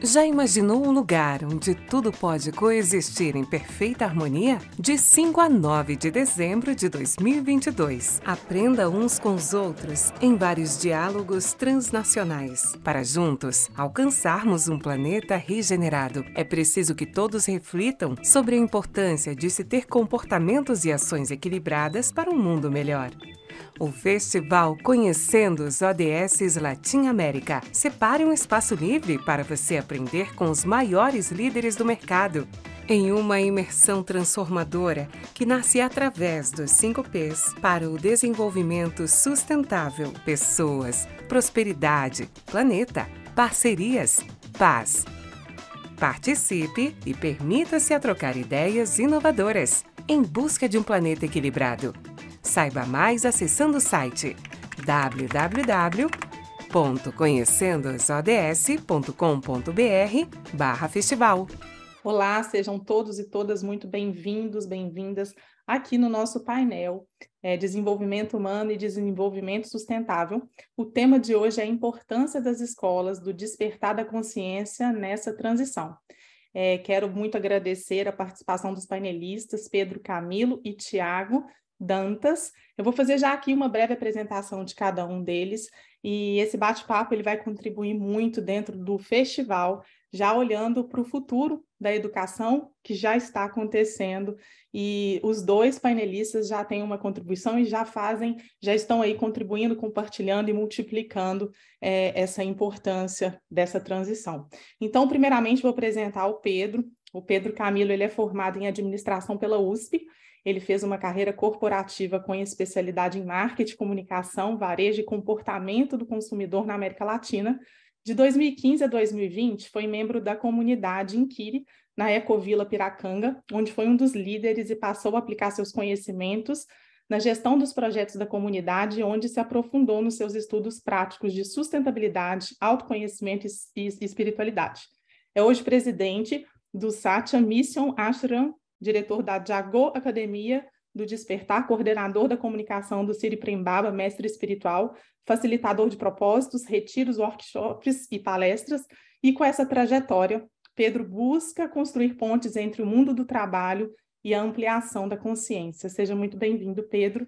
Já imaginou um lugar onde tudo pode coexistir em perfeita harmonia? De 5 a 9 de dezembro de 2022. Aprenda uns com os outros em vários diálogos transnacionais. Para juntos alcançarmos um planeta regenerado, é preciso que todos reflitam sobre a importância de se ter comportamentos e ações equilibradas para um mundo melhor. O Festival Conhecendo os ODS Latin América. Separe um espaço livre para você aprender com os maiores líderes do mercado. Em uma imersão transformadora que nasce através dos 5 P's para o desenvolvimento sustentável, pessoas, prosperidade, planeta, parcerias, paz. Participe e permita-se a trocar ideias inovadoras em busca de um planeta equilibrado. Saiba mais acessando o site www.conhecendosods.com.br/festival. Olá, sejam todos e todas muito bem-vindos, bem-vindas aqui no nosso painel Desenvolvimento Humano e Desenvolvimento Sustentável. O tema de hoje é a importância das escolas, do despertar da consciência nessa transição. Quero muito agradecer a participação dos painelistas Pedro Camilo e Tiago Dantas. Eu vou fazer já aqui uma breve apresentação de cada um deles e esse bate-papo ele vai contribuir muito dentro do festival, já olhando para o futuro da educação que já está acontecendo, e os dois painelistas já têm uma contribuição e já estão aí contribuindo, compartilhando e multiplicando essa importância dessa transição. Então, primeiramente, vou apresentar o Pedro. O Pedro Camilo, ele é formado em administração pela USP. Ele fez uma carreira corporativa com especialidade em marketing, comunicação, varejo e comportamento do consumidor na América Latina. De 2015 a 2020, foi membro da comunidade Inquire, na Ecovila Piracanga, onde foi um dos líderes e passou a aplicar seus conhecimentos na gestão dos projetos da comunidade, onde se aprofundou nos seus estudos práticos de sustentabilidade, autoconhecimento e espiritualidade. É hoje presidente do Satya Mission Ashram, diretor da Jago Academia do Despertar, coordenador da comunicação do Siri Prembaba, mestre espiritual, facilitador de propósitos, retiros, workshops e palestras, e com essa trajetória, Pedro busca construir pontes entre o mundo do trabalho e a ampliação da consciência. Seja muito bem-vindo, Pedro.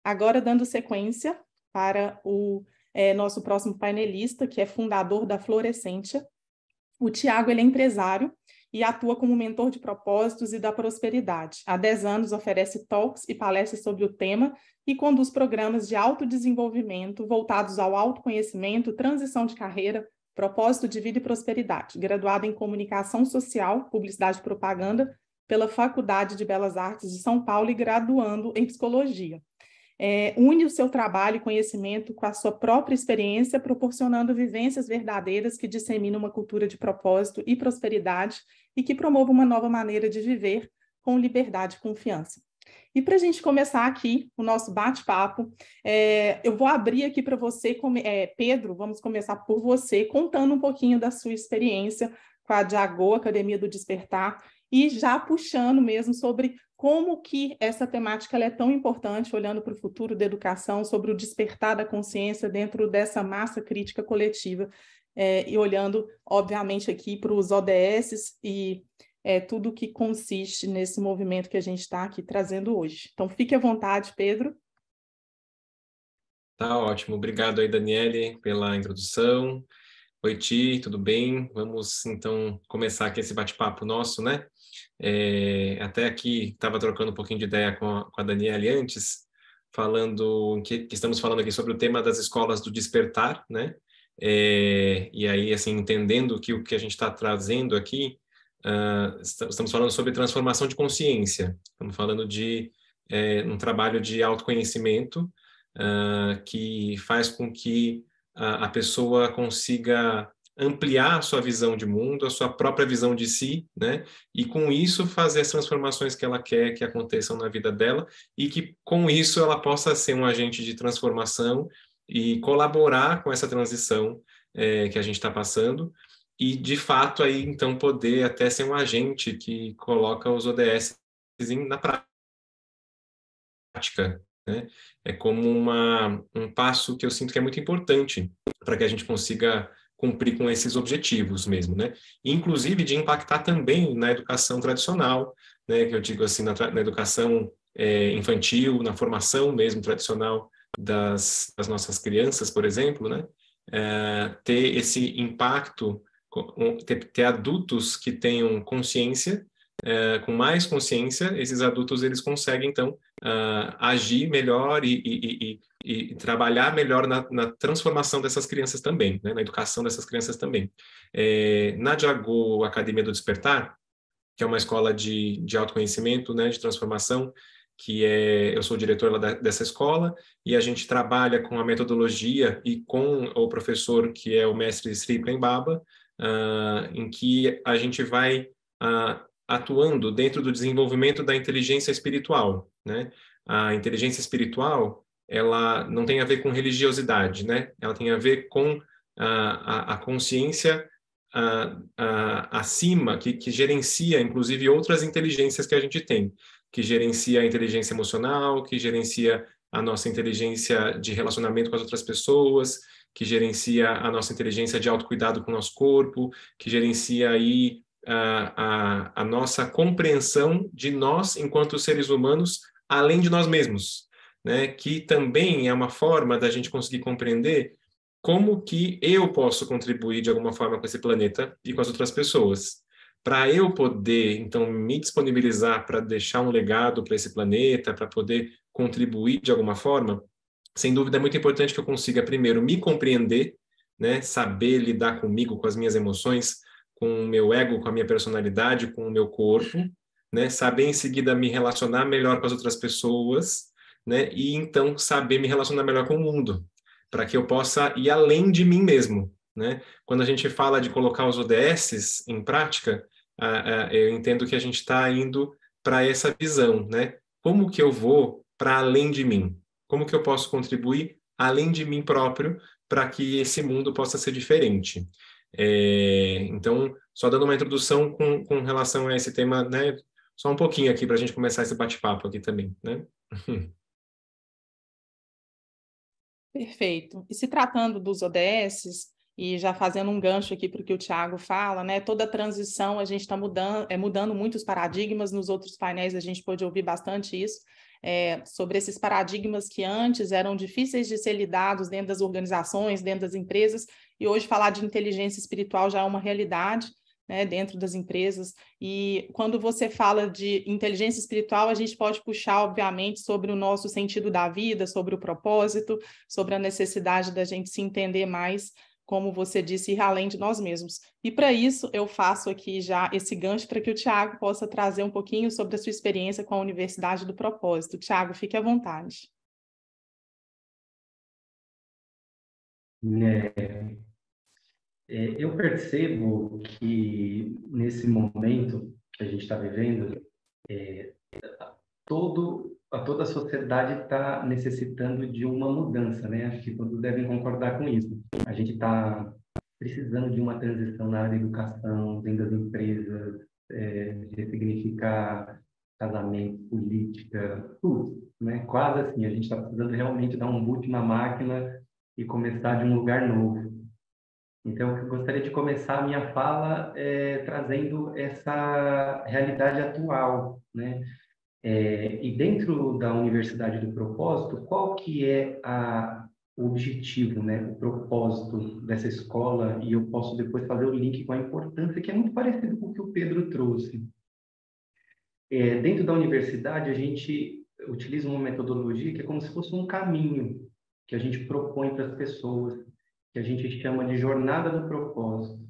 Agora, dando sequência para o nosso próximo painelista, que é fundador da Florescência. O Tiago, ele é empresário e atua como mentor de propósitos e da prosperidade. Há 10 anos oferece talks e palestras sobre o tema e conduz programas de autodesenvolvimento voltados ao autoconhecimento, transição de carreira, propósito de vida e prosperidade. Graduado em comunicação social, publicidade e propaganda pela Faculdade de Belas Artes de São Paulo e graduando em psicologia. Une o seu trabalho e conhecimento com a sua própria experiência, proporcionando vivências verdadeiras que disseminam uma cultura de propósito e prosperidade e que promovam uma nova maneira de viver com liberdade e confiança. E para a gente começar aqui o nosso bate-papo, eu vou abrir aqui para você, Pedro, vamos começar por você, contando um pouquinho da sua experiência com a Jago, Academia do Despertar, e já puxando mesmo sobre como que essa temática ela é tão importante, olhando para o futuro da educação, sobre o despertar da consciência dentro dessa massa crítica coletiva, e olhando, obviamente, aqui para os ODS e tudo que consiste nesse movimento que a gente está aqui trazendo hoje. Então, fique à vontade, Pedro. Tá ótimo. Obrigado aí, Daniele, pela introdução. Oi, Ti, tudo bem? Vamos, então, começar aqui esse bate-papo nosso, né? Até aqui, estava trocando um pouquinho de ideia com a Daniele antes, falando que estamos falando aqui sobre o tema das escolas do despertar, né? E aí, assim, entendendo que o que a gente está trazendo aqui, estamos falando sobre transformação de consciência, estamos falando de um trabalho de autoconhecimento, que faz com que a pessoa consiga ampliar a sua visão de mundo, a sua própria visão de si, né? E com isso fazer as transformações que ela quer que aconteçam na vida dela e que com isso ela possa ser um agente de transformação e colaborar com essa transição que a gente está passando e de fato aí então poder até ser um agente que coloca os ODS na prática, né? É como um passo que eu sinto que é muito importante para que a gente consiga cumprir com esses objetivos mesmo, né? Inclusive de impactar também na educação tradicional, né? Que eu digo assim, na educação infantil, na formação mesmo tradicional das nossas crianças, por exemplo, né? Ter esse impacto, ter adultos que tenham consciência, com mais consciência, esses adultos eles conseguem então agir melhor e trabalhar melhor na transformação dessas crianças também, né? Na educação dessas crianças também. Na Diago Academia do Despertar, que é uma escola de autoconhecimento, né, de transformação, eu sou o diretor lá dessa escola, e a gente trabalha com a metodologia e com o professor, que é o mestre Sri Prem Baba, em que a gente vai atuando dentro do desenvolvimento da inteligência espiritual, né? A inteligência espiritual, ela não tem a ver com religiosidade, né? Ela tem a ver com a consciência acima, que gerencia, inclusive, outras inteligências que a gente tem, que gerencia a inteligência emocional, que gerencia a nossa inteligência de relacionamento com as outras pessoas, que gerencia a nossa inteligência de autocuidado com o nosso corpo, que gerencia aí a nossa compreensão de nós enquanto seres humanos, além de nós mesmos, né? Que também é uma forma da gente conseguir compreender como que eu posso contribuir de alguma forma com esse planeta e com as outras pessoas. Para eu poder, então, me disponibilizar para deixar um legado para esse planeta, para poder contribuir de alguma forma, sem dúvida é muito importante que eu consiga, primeiro, me compreender, né? Saber lidar comigo, com as minhas emoções, com o meu ego, com a minha personalidade, com o meu corpo, né? Saber em seguida me relacionar melhor com as outras pessoas, né? E então saber me relacionar melhor com o mundo, para que eu possa ir além de mim mesmo, né? Quando a gente fala de colocar os ODSs em prática, eu entendo que a gente está indo para essa visão, né? Como que eu vou para além de mim? Como que eu posso contribuir além de mim próprio para que esse mundo possa ser diferente? Então, só dando uma introdução com relação a esse tema, né? Só um pouquinho aqui para a gente começar esse bate-papo aqui também, né? Perfeito. E se tratando dos ODSs, e já fazendo um gancho aqui para o que o Tiago fala, né? Toda a transição a gente está mudando muitos paradigmas. Nos outros painéis a gente pôde ouvir bastante isso, sobre esses paradigmas que antes eram difíceis de ser lidados dentro das organizações, dentro das empresas, e hoje falar de inteligência espiritual já é uma realidade, né, dentro das empresas. E quando você fala de inteligência espiritual, a gente pode puxar, obviamente, sobre o nosso sentido da vida, sobre o propósito, sobre a necessidade da gente se entender mais, como você disse, ir além de nós mesmos. E para isso, eu faço aqui já esse gancho para que o Tiago possa trazer um pouquinho sobre a sua experiência com a Universidade do Propósito. Tiago, fique à vontade. Eu percebo que nesse momento que a gente está vivendo, toda a sociedade está necessitando de uma mudança, né? Acho que todos devem concordar com isso. A gente está precisando de uma transição na área da educação, dentro das empresas, de ressignificar casamento, política, tudo, né? Quase assim, a gente está precisando realmente dar um boot na máquina e começar de um lugar novo. Então, eu gostaria de começar a minha fala trazendo essa realidade atual, né? E dentro da Universidade do Propósito, qual que é o objetivo, né? O propósito dessa escola? E eu posso depois fazer o link com a importância, que é muito parecido com o que o Pedro trouxe. Dentro da universidade, a gente utiliza uma metodologia que é como se fosse um caminho que a gente propõe para as pessoas, que a gente chama de jornada do propósito.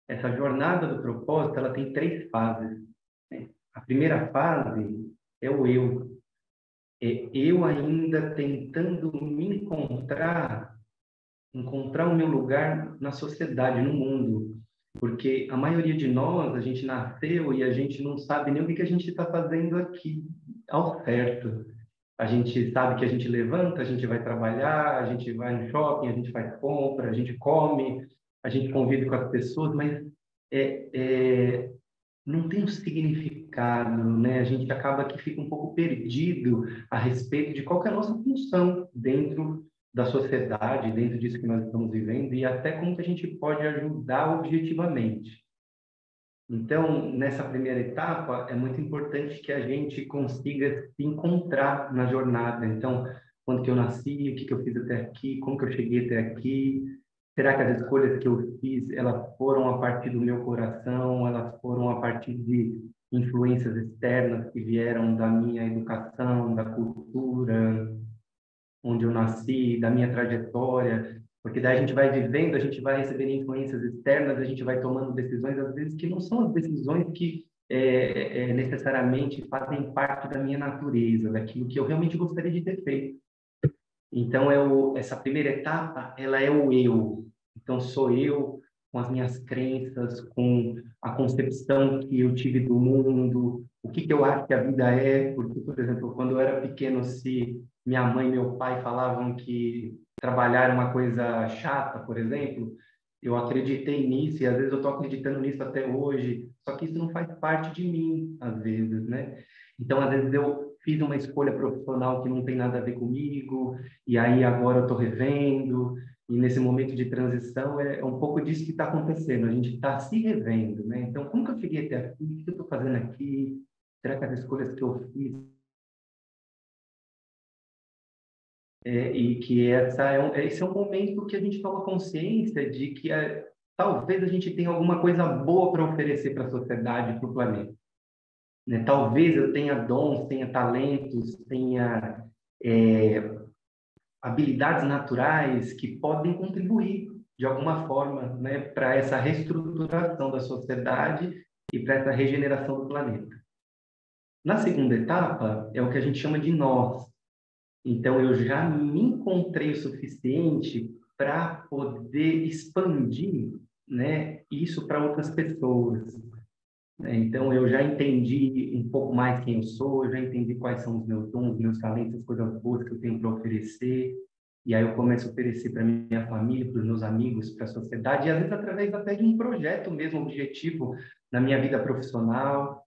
Essa jornada do propósito, ela tem 3 fases, né? A primeira fase é o eu. Eu ainda tentando me encontrar o meu lugar na sociedade, no mundo. Porque a maioria de nós, a gente nasceu e a gente não sabe nem o que a gente está fazendo aqui ao certo. A gente sabe que a gente levanta, a gente vai trabalhar, a gente vai no shopping, a gente faz compra, a gente come, a gente convive com as pessoas, mas não tem um significado, né? A gente acaba que fica um pouco perdido a respeito de qual que é a nossa função dentro da sociedade, dentro disso que nós estamos vivendo, e até como que a gente pode ajudar objetivamente. Então, nessa primeira etapa, é muito importante que a gente consiga se encontrar na jornada. Então, quando que eu nasci, o que que eu fiz até aqui, como que eu cheguei até aqui, será que as escolhas que eu fiz, elas foram a partir do meu coração, elas foram a partir de influências externas que vieram da minha educação, da cultura, onde eu nasci, da minha trajetória, porque daí a gente vai vivendo, a gente vai recebendo influências externas, a gente vai tomando decisões, às vezes, que não são as decisões que necessariamente fazem parte da minha natureza, daquilo que eu realmente gostaria de ter feito. Então, essa primeira etapa, ela é o eu. Então, sou eu com as minhas crenças, com a concepção que eu tive do mundo, o que que eu acho que a vida é. Porque, por exemplo, quando eu era pequeno, se minha mãe e meu pai falavam que trabalhar é uma coisa chata, por exemplo, eu acreditei nisso e às vezes eu estou acreditando nisso até hoje. Só que isso não faz parte de mim, às vezes, né? Então, às vezes eu fiz uma escolha profissional que não tem nada a ver comigo, e aí agora eu estou revendo, e nesse momento de transição é um pouco disso que está acontecendo, a gente está se revendo, né? Então, como que eu cheguei até aqui? O que eu estou fazendo aqui? Será que as escolhas que eu fiz... e que esse é um momento que a gente toma consciência de que talvez a gente tenha alguma coisa boa para oferecer para a sociedade, para o planeta. Né? Talvez eu tenha dons, tenha talentos, tenha habilidades naturais que podem contribuir de alguma forma, né, para essa reestruturação da sociedade e para essa regeneração do planeta. Na segunda etapa é o que a gente chama de nós. Então eu já me encontrei o suficiente para poder expandir, né, isso para outras pessoas. Então, eu já entendi um pouco mais quem eu sou, eu já entendi quais são os meus dons, meus talentos, as coisas boas que eu tenho para oferecer. E aí eu começo a oferecer para minha família, para os meus amigos, para a sociedade, e às vezes através até de um projeto mesmo, objetivo na minha vida profissional.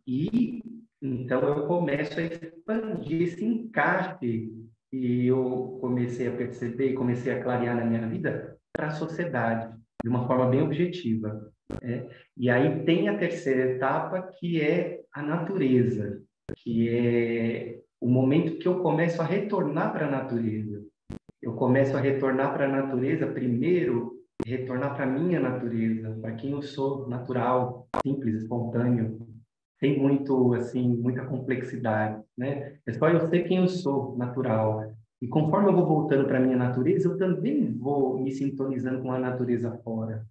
E então eu começo a expandir esse encaixe que eu comecei a perceber e comecei a clarear na minha vida para a sociedade, de uma forma bem objetiva. E aí tem a terceira etapa, que é a natureza, que é o momento que eu começo a retornar para a natureza. Eu começo a retornar para a natureza, primeiro, retornar para a minha natureza, para quem eu sou, natural, simples, espontâneo, sem muito, assim, muita complexidade, né? É só eu ser quem eu sou, natural. E conforme eu vou voltando para a minha natureza, eu também vou me sintonizando com a natureza fora.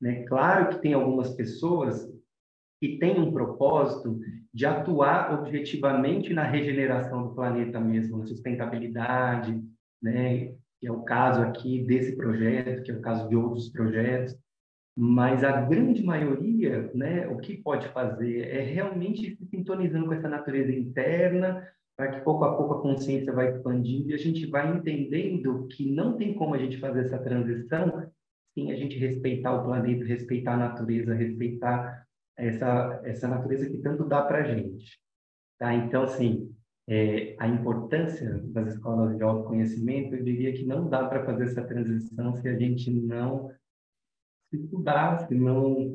Né? Claro que tem algumas pessoas que têm um propósito de atuar objetivamente na regeneração do planeta mesmo, na sustentabilidade, né? Que é o caso aqui desse projeto, que é o caso de outros projetos, mas a grande maioria, né, o que pode fazer é realmente se sintonizando com essa natureza interna, para que pouco a pouco a consciência vai expandindo e a gente vai entendendo que não tem como a gente fazer essa transição sem a gente respeitar o planeta, respeitar a natureza, respeitar essa natureza que tanto dá para a gente. Tá? Então, assim, a importância das escolas de autoconhecimento, eu diria que não dá para fazer essa transição se a gente não se estudar, se não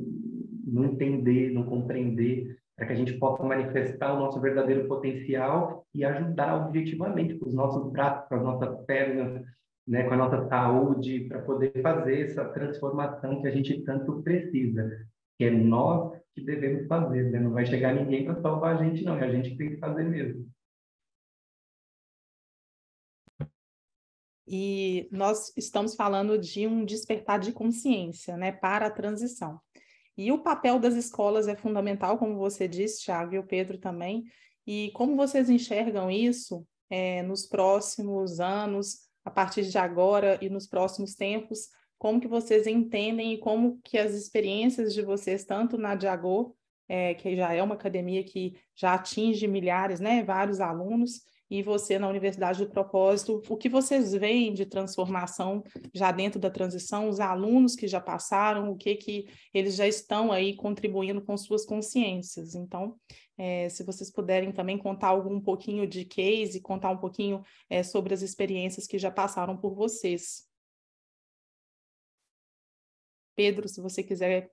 entender, não compreender, para que a gente possa manifestar o nosso verdadeiro potencial e ajudar objetivamente com os nossos braços, com as nossas pernas, né, com a nossa saúde, para poder fazer essa transformação que a gente tanto precisa, que é nós que devemos fazer, né? Não vai chegar ninguém para salvar a gente, não, é a gente que tem que fazer mesmo. E nós estamos falando de um despertar de consciência, né, para a transição. E o papel das escolas é fundamental, como você disse, Thiago, e o Pedro também. E como vocês enxergam isso nos próximos anos, a partir de agora e nos próximos tempos, como que vocês entendem e como que as experiências de vocês, tanto na Diagô, que já é uma academia que já atinge milhares, né, vários alunos, e você na Universidade do Propósito, o que vocês veem de transformação já dentro da transição, os alunos que já passaram, o que eles já estão aí contribuindo com suas consciências. Então, se vocês puderem também contar um pouquinho de case, contar um pouquinho sobre as experiências que já passaram por vocês. Pedro, se você quiser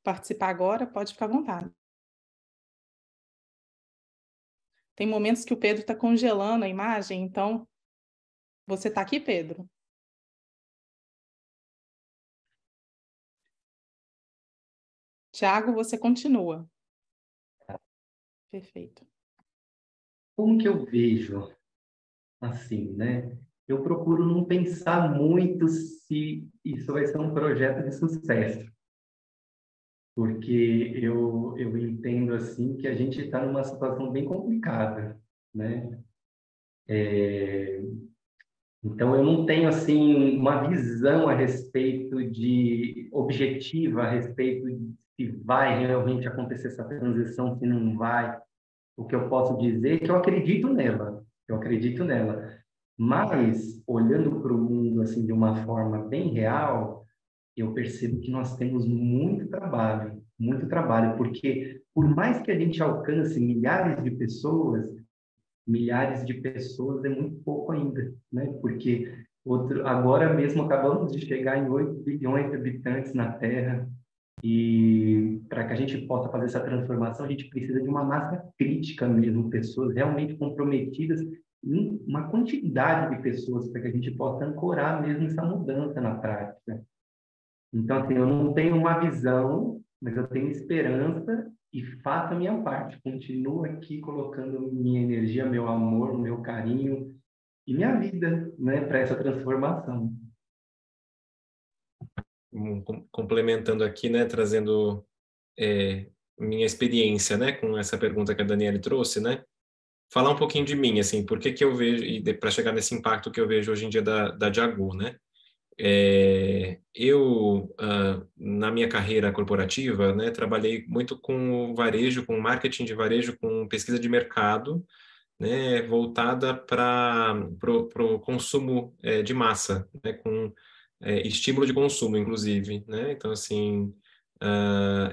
participar agora, pode ficar à vontade. Tem momentos que o Pedro está congelando a imagem, então você está aqui, Pedro? Tiago, você continua. Perfeito. Como que eu vejo assim, né? Eu procuro não pensar muito se isso vai ser um projeto de sucesso, porque eu entendo assim que a gente está numa situação bem complicada, né? Então eu não tenho assim uma visão a respeito de objetiva a respeito de se vai realmente acontecer essa transição, se não vai. O que eu posso dizer é que eu acredito nela, Mas olhando para o mundo assim de uma forma bem real, eu percebo que nós temos muito trabalho, porque por mais que a gente alcance milhares de pessoas é muito pouco ainda, né? Porque agora mesmo acabamos de chegar em 8 bilhões de habitantes na Terra e para que a gente possa fazer essa transformação, a gente precisa de uma massa crítica mesmo, pessoas realmente comprometidas em uma quantidade de pessoas para que a gente possa ancorar mesmo essa mudança na prática. Então, assim, eu não tenho uma visão, mas eu tenho esperança e faço a minha parte. Continuo aqui colocando minha energia, meu amor, meu carinho e minha vida, né, para essa transformação. Complementando aqui, né, trazendo minha experiência, né, com essa pergunta que a Daniele trouxe, né, falar um pouquinho de mim, assim, por que eu vejo, e para chegar nesse impacto que eu vejo hoje em dia da Diago, né, na minha carreira corporativa, né, trabalhei muito com varejo, com marketing de varejo, com pesquisa de mercado, né, voltada para o consumo de massa, né, com estímulo de consumo, inclusive, né? Então, assim,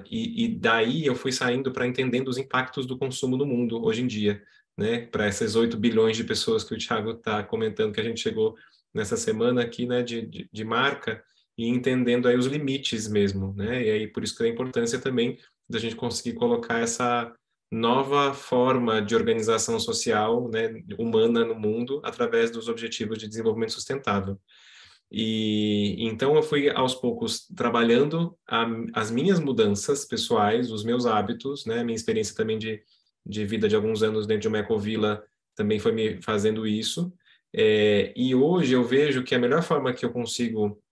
e daí eu fui saindo para entendendo os impactos do consumo no mundo hoje em dia, né? Para essas 8 bilhões de pessoas que o Thiago está comentando que a gente chegou nessa semana aqui, né, de marca, e entendendo aí os limites mesmo, né? E aí por isso que a importância também da gente conseguir colocar essa nova forma de organização social, né, humana no mundo através dos Objetivos de Desenvolvimento Sustentável. E então eu fui aos poucos trabalhando as minhas mudanças pessoais, os meus hábitos, né, minha experiência também de vida de alguns anos dentro de uma ecovila também foi me fazendo isso. E hoje eu vejo que a melhor forma que eu consigo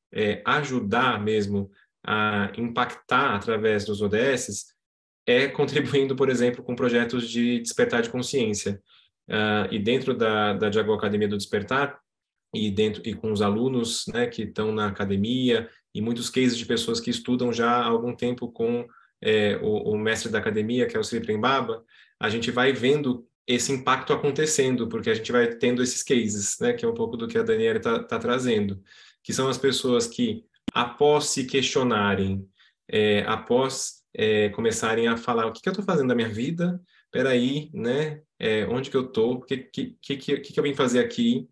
ajudar mesmo a impactar através dos ODSs contribuindo, por exemplo, com projetos de despertar de consciência. E dentro da Diago Academia do Despertar, e com os alunos, né, que estão na academia, e muitos cases de pessoas que estudam já há algum tempo com o mestre da academia, que é o Sri Prembaba, a gente vai vendo esse impacto acontecendo, porque a gente vai tendo esses cases, né, que é um pouco do que a Daniela está trazendo, que são as pessoas que, após se questionarem, após começarem a falar o que eu estou fazendo da minha vida, peraí, né, onde que eu estou, o que eu vim fazer aqui,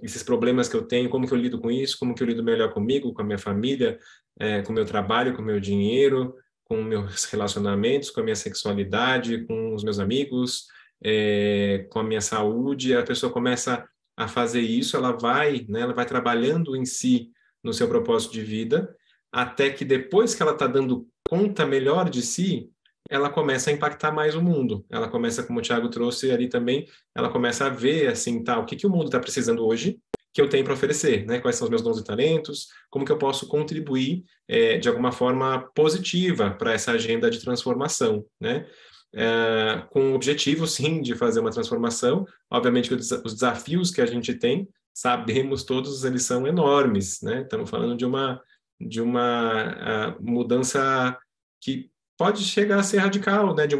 esses problemas que eu tenho, como que eu lido com isso, como que eu lido melhor comigo, com a minha família, com o meu trabalho, com o meu dinheiro, com meus relacionamentos, com a minha sexualidade, com os meus amigos, com a minha saúde. A pessoa começa a fazer isso, ela vai trabalhando em si, no seu propósito de vida, até que depois que ela está dando conta melhor de si, ela começa a impactar mais o mundo. Ela começa, como o Thiago trouxe ali também, ela começa a ver, assim, tá, o que o mundo está precisando hoje, que eu tenho para oferecer, né? Quais são os meus dons e talentos, como que eu posso contribuir de alguma forma positiva para essa agenda de transformação, né? Com o objetivo, sim, de fazer uma transformação. Obviamente que os desafios que a gente tem, sabemos todos, eles são enormes, né? Estamos falando de uma mudança que pode chegar a ser radical, né? De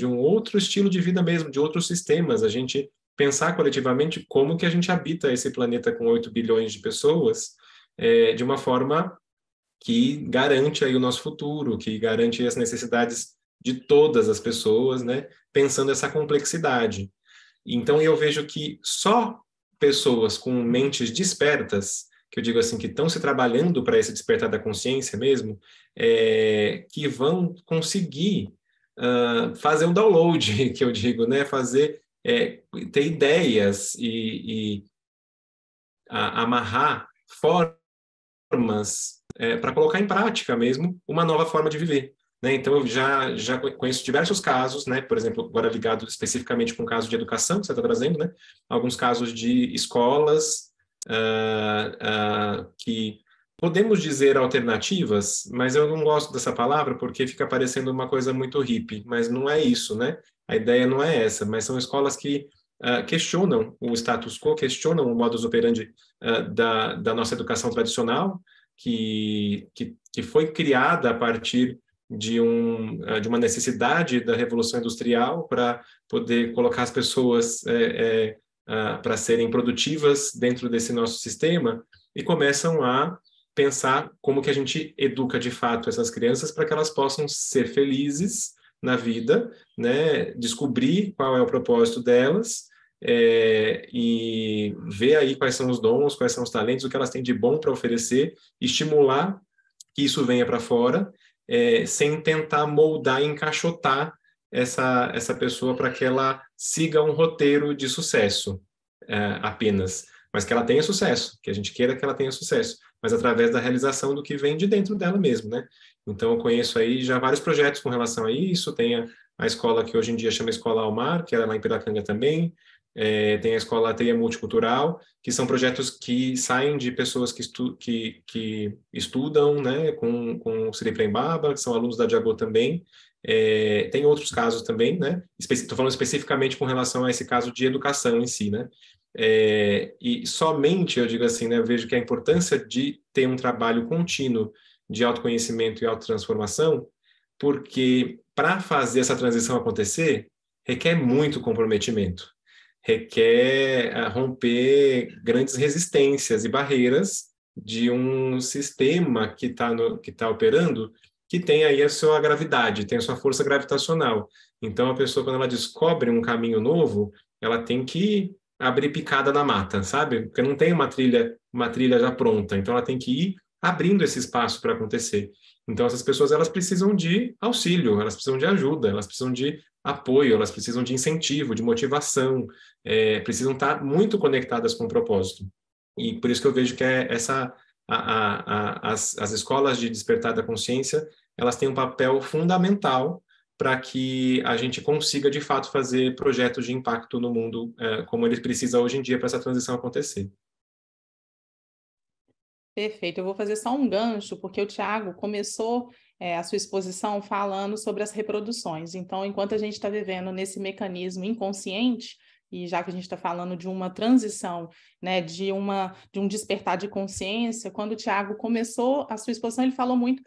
um outro estilo de vida mesmo, de outros sistemas. A gente pensar coletivamente como que a gente habita esse planeta com 8 bilhões de pessoas, de uma forma que garante aí o nosso futuro, que garante as necessidades de todas as pessoas, né? Pensando essa complexidade. Então, eu vejo que só pessoas com mentes despertas, que eu digo assim, que estão se trabalhando para esse despertar da consciência mesmo, que vão conseguir fazer um download, que eu digo, né? Ter ideias e amarrar formas para colocar em prática mesmo uma nova forma de viver. Né? Então, eu já conheço diversos casos, né? Por exemplo, agora ligado especificamente com o caso de educação que você está trazendo, né? Alguns casos de escolas que podemos dizer alternativas, mas eu não gosto dessa palavra porque fica parecendo uma coisa muito hippie, mas não é isso, né? A ideia não é essa, mas são escolas que questionam o status quo, questionam o modus operandi da nossa educação tradicional, que foi criada a partir de uma necessidade da Revolução Industrial para poder colocar as pessoas para serem produtivas dentro desse nosso sistema, e começam a pensar como que a gente educa de fato essas crianças para que elas possam ser felizes na vida, né? Descobrir qual é o propósito delas, e ver aí quais são os dons, quais são os talentos, o que elas têm de bom para oferecer, estimular que isso venha para fora, sem tentar moldar e encaixotar essa pessoa para que ela siga um roteiro de sucesso apenas, mas que ela tenha sucesso, que a gente queira que ela tenha sucesso, mas através da realização do que vem de dentro dela mesmo, né? Então, eu conheço aí já vários projetos com relação a isso, tem a escola que hoje em dia chama Escola Almar, que é lá em Piracanga também, tem a Escola Teia Multicultural, que são projetos que saem de pessoas que estudam, né, com o Sri Prembaba, que são alunos da Diagô também. Tem outros casos também, né? Estou falando especificamente com relação a esse caso de educação em si, né? E somente, eu digo assim, né, eu vejo que a importância de ter um trabalho contínuo de autoconhecimento e autotransformação, porque para fazer essa transição acontecer, requer muito comprometimento, requer romper grandes resistências e barreiras de um sistema que tá operando, que tem aí a sua gravidade, tem a sua força gravitacional. Então, a pessoa, quando ela descobre um caminho novo, ela tem que abrir picada na mata, sabe? Porque não tem uma trilha já pronta. Então, ela tem que ir abrindo esse espaço para acontecer. Então, essas pessoas, elas precisam de auxílio, elas precisam de ajuda, elas precisam de apoio, elas precisam de incentivo, de motivação, precisam estar muito conectadas com o propósito. E por isso que eu vejo que as escolas de despertar da consciência, elas têm um papel fundamental para que a gente consiga, de fato, fazer projetos de impacto no mundo como ele precisa hoje em dia para essa transição acontecer. Perfeito, eu vou fazer só um gancho, porque o Tiago começou a sua exposição falando sobre as reproduções. Então, enquanto a gente está vivendo nesse mecanismo inconsciente, e já que a gente está falando de uma transição, né, de um despertar de consciência, quando o Tiago começou a sua exposição, ele falou muito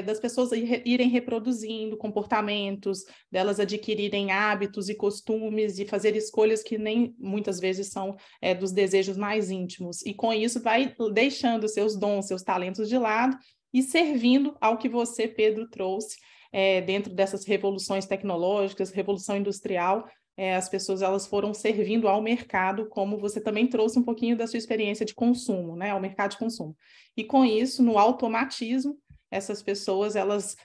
das pessoas irem reproduzindo comportamentos, delas adquirirem hábitos e costumes e fazer escolhas que nem muitas vezes são dos desejos mais íntimos. E com isso vai deixando seus dons, seus talentos de lado e servindo ao que você, Pedro, trouxe dentro dessas revoluções tecnológicas, revolução industrial. As pessoas elas foram servindo ao mercado, como você também trouxe um pouquinho da sua experiência de consumo, né, ao mercado de consumo. E com isso, no automatismo, essas pessoas elas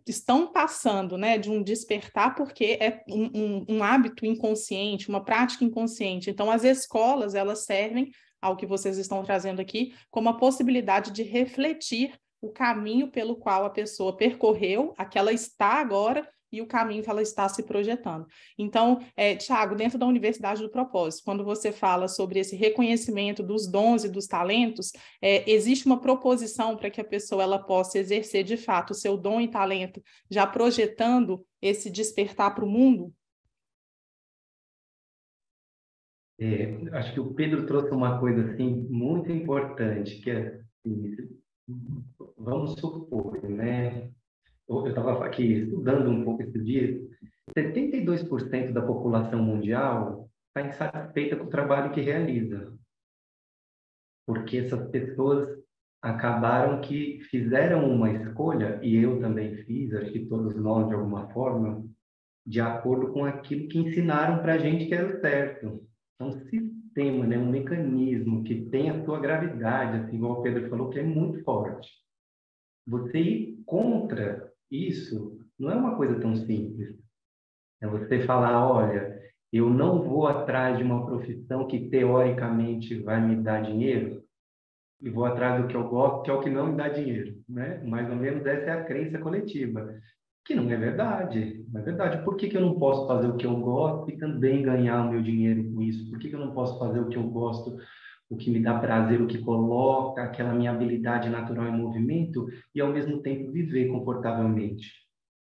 estão passando, né, de um despertar, porque é um hábito inconsciente, uma prática inconsciente. Então, as escolas elas servem ao que vocês estão trazendo aqui como a possibilidade de refletir o caminho pelo qual a pessoa percorreu, a que ela está agora, e o caminho que ela está se projetando. Então, Tiago, dentro da Universidade do Propósito, quando você fala sobre esse reconhecimento dos dons e dos talentos, existe uma proposição para que a pessoa ela possa exercer, de fato, o seu dom e talento, já projetando esse despertar para o mundo? Acho que o Pedro trouxe uma coisa assim muito importante, que é, vamos supor, né? Eu estava aqui estudando um pouco esse dia, 72% da população mundial está insatisfeita com o trabalho que realiza, porque essas pessoas acabaram que fizeram uma escolha, e eu também fiz, acho que todos nós de alguma forma, de acordo com aquilo que ensinaram para a gente que era o certo. É um sistema, né, um mecanismo que tem a sua gravidade, assim, igual o Pedro falou, que é muito forte. Você ir contra isso não é uma coisa tão simples. É você falar, olha, eu não vou atrás de uma profissão que teoricamente vai me dar dinheiro, e vou atrás do que eu gosto, que é o que não me dá dinheiro, né? Mais ou menos essa é a crença coletiva, que não é verdade. Não é verdade. Por que que eu não posso fazer o que eu gosto e também ganhar o meu dinheiro com isso? Por que que eu não posso fazer o que eu gosto, o que me dá prazer, o que coloca aquela minha habilidade natural em movimento e ao mesmo tempo viver confortavelmente?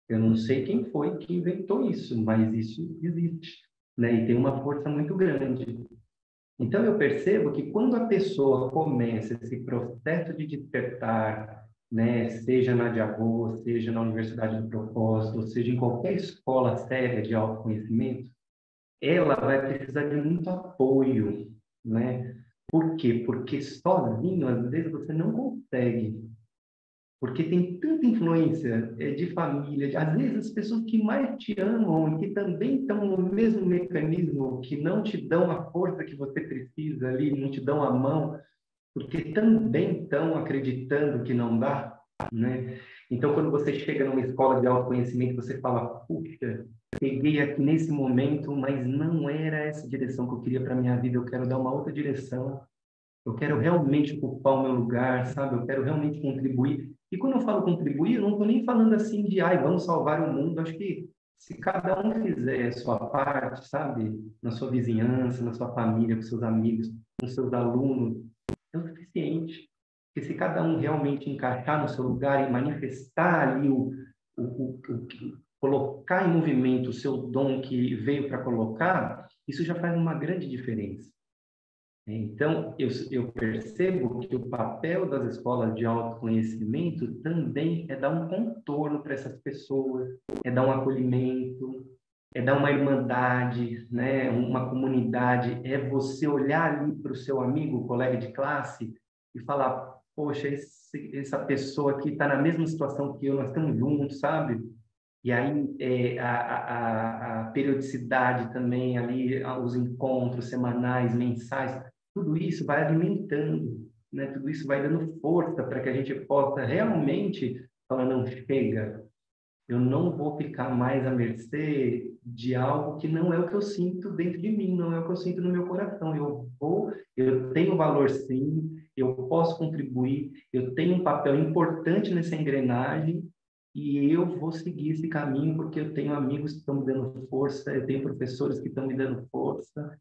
Eu não sei quem foi que inventou isso, mas isso existe, né? E tem uma força muito grande. Então, eu percebo que quando a pessoa começa esse processo de despertar, né, seja na Diagô, seja na Universidade do Propósito, ou seja em qualquer escola séria de autoconhecimento, ela vai precisar de muito apoio, né? Por quê? Porque sozinho, às vezes, você não consegue. Porque tem tanta influência de família, às vezes as pessoas que mais te amam e que também estão no mesmo mecanismo, que não te dão a força que você precisa ali, não te dão a mão, porque também estão acreditando que não dá, né? Então, quando você chega numa escola de autoconhecimento, você fala, puxa, peguei aqui nesse momento, mas não era essa direção que eu queria para minha vida, eu quero dar uma outra direção. Eu quero realmente ocupar o meu lugar, sabe? Eu quero realmente contribuir. E quando eu falo contribuir, eu não estou nem falando assim de, ai, vamos salvar o mundo. Acho que se cada um fizer a sua parte, sabe? Na sua vizinhança, na sua família, com seus amigos, com seus alunos, é o suficiente. Porque se cada um realmente encaixar no seu lugar e manifestar ali colocar em movimento o seu dom que veio para colocar, isso já faz uma grande diferença. Então, eu percebo que o papel das escolas de autoconhecimento também é dar um contorno para essas pessoas, é dar um acolhimento, é dar uma irmandade, né? Uma comunidade, é você olhar ali para o seu amigo, colega de classe, e falar, poxa, essa pessoa aqui está na mesma situação que eu, nós estamos juntos, sabe? E aí a periodicidade também ali, os encontros semanais, mensais, tudo isso vai alimentando, né? Tudo isso vai dando força para que a gente possa realmente falar, não, chega, eu não vou ficar mais à mercê de algo que não é o que eu sinto dentro de mim, não é o que eu sinto no meu coração. Eu tenho valor sim, eu posso contribuir, eu tenho um papel importante nessa engrenagem e eu vou seguir esse caminho porque eu tenho amigos que estão me dando força, eu tenho professores que estão me dando força.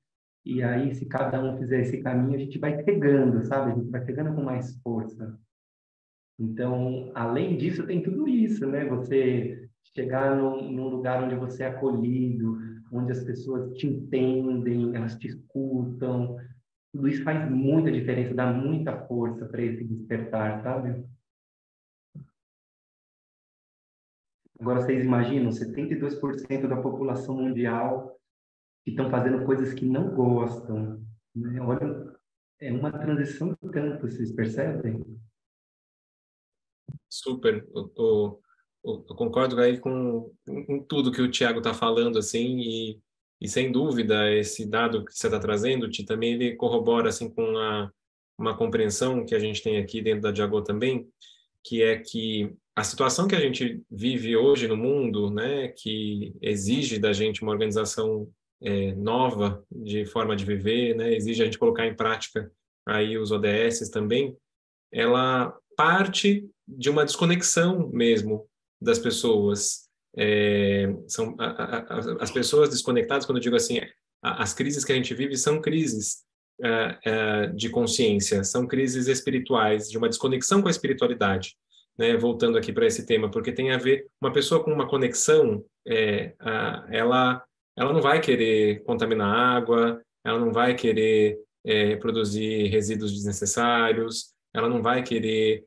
E aí, se cada um fizer esse caminho, a gente vai pegando, sabe? A gente vai pegando com mais força. Então, além disso, tem tudo isso, né? Você chegar num lugar onde você é acolhido, onde as pessoas te entendem, elas te escutam. Tudo isso faz muita diferença, dá muita força para esse despertar, sabe? Agora, vocês imaginam, 72% da população mundial que estão fazendo coisas que não gostam, né? Olha, é uma transição de campo, vocês percebem? Super. Eu concordo aí com tudo que o Tiago está falando, assim, e sem dúvida esse dado que você está trazendo, Ti, também ele corrobora assim com uma compreensão que a gente tem aqui dentro da Diagô também, que é que a situação que a gente vive hoje no mundo, né, que exige da gente uma organização nova de forma de viver, né, exige a gente colocar em prática aí os ODS também, ela parte de uma desconexão mesmo das pessoas. São as pessoas desconectadas, quando eu digo assim, as crises que a gente vive são crises de consciência, são crises espirituais, de uma desconexão com a espiritualidade. Né, voltando aqui para esse tema, porque tem a ver, uma pessoa com uma conexão, ela não vai querer contaminar a água, ela não vai querer produzir resíduos desnecessários, ela não vai querer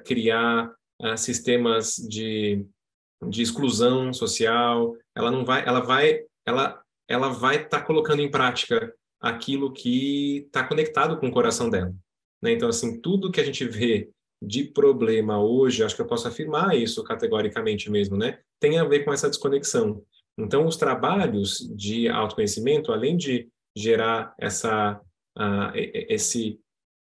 criar sistemas de exclusão social, ela vai estar colocando em prática aquilo que está conectado com o coração dela, né? Então, assim, tudo que a gente vê de problema hoje, acho que eu posso afirmar isso categoricamente mesmo, né? Tem a ver com essa desconexão. Então, os trabalhos de autoconhecimento, além de gerar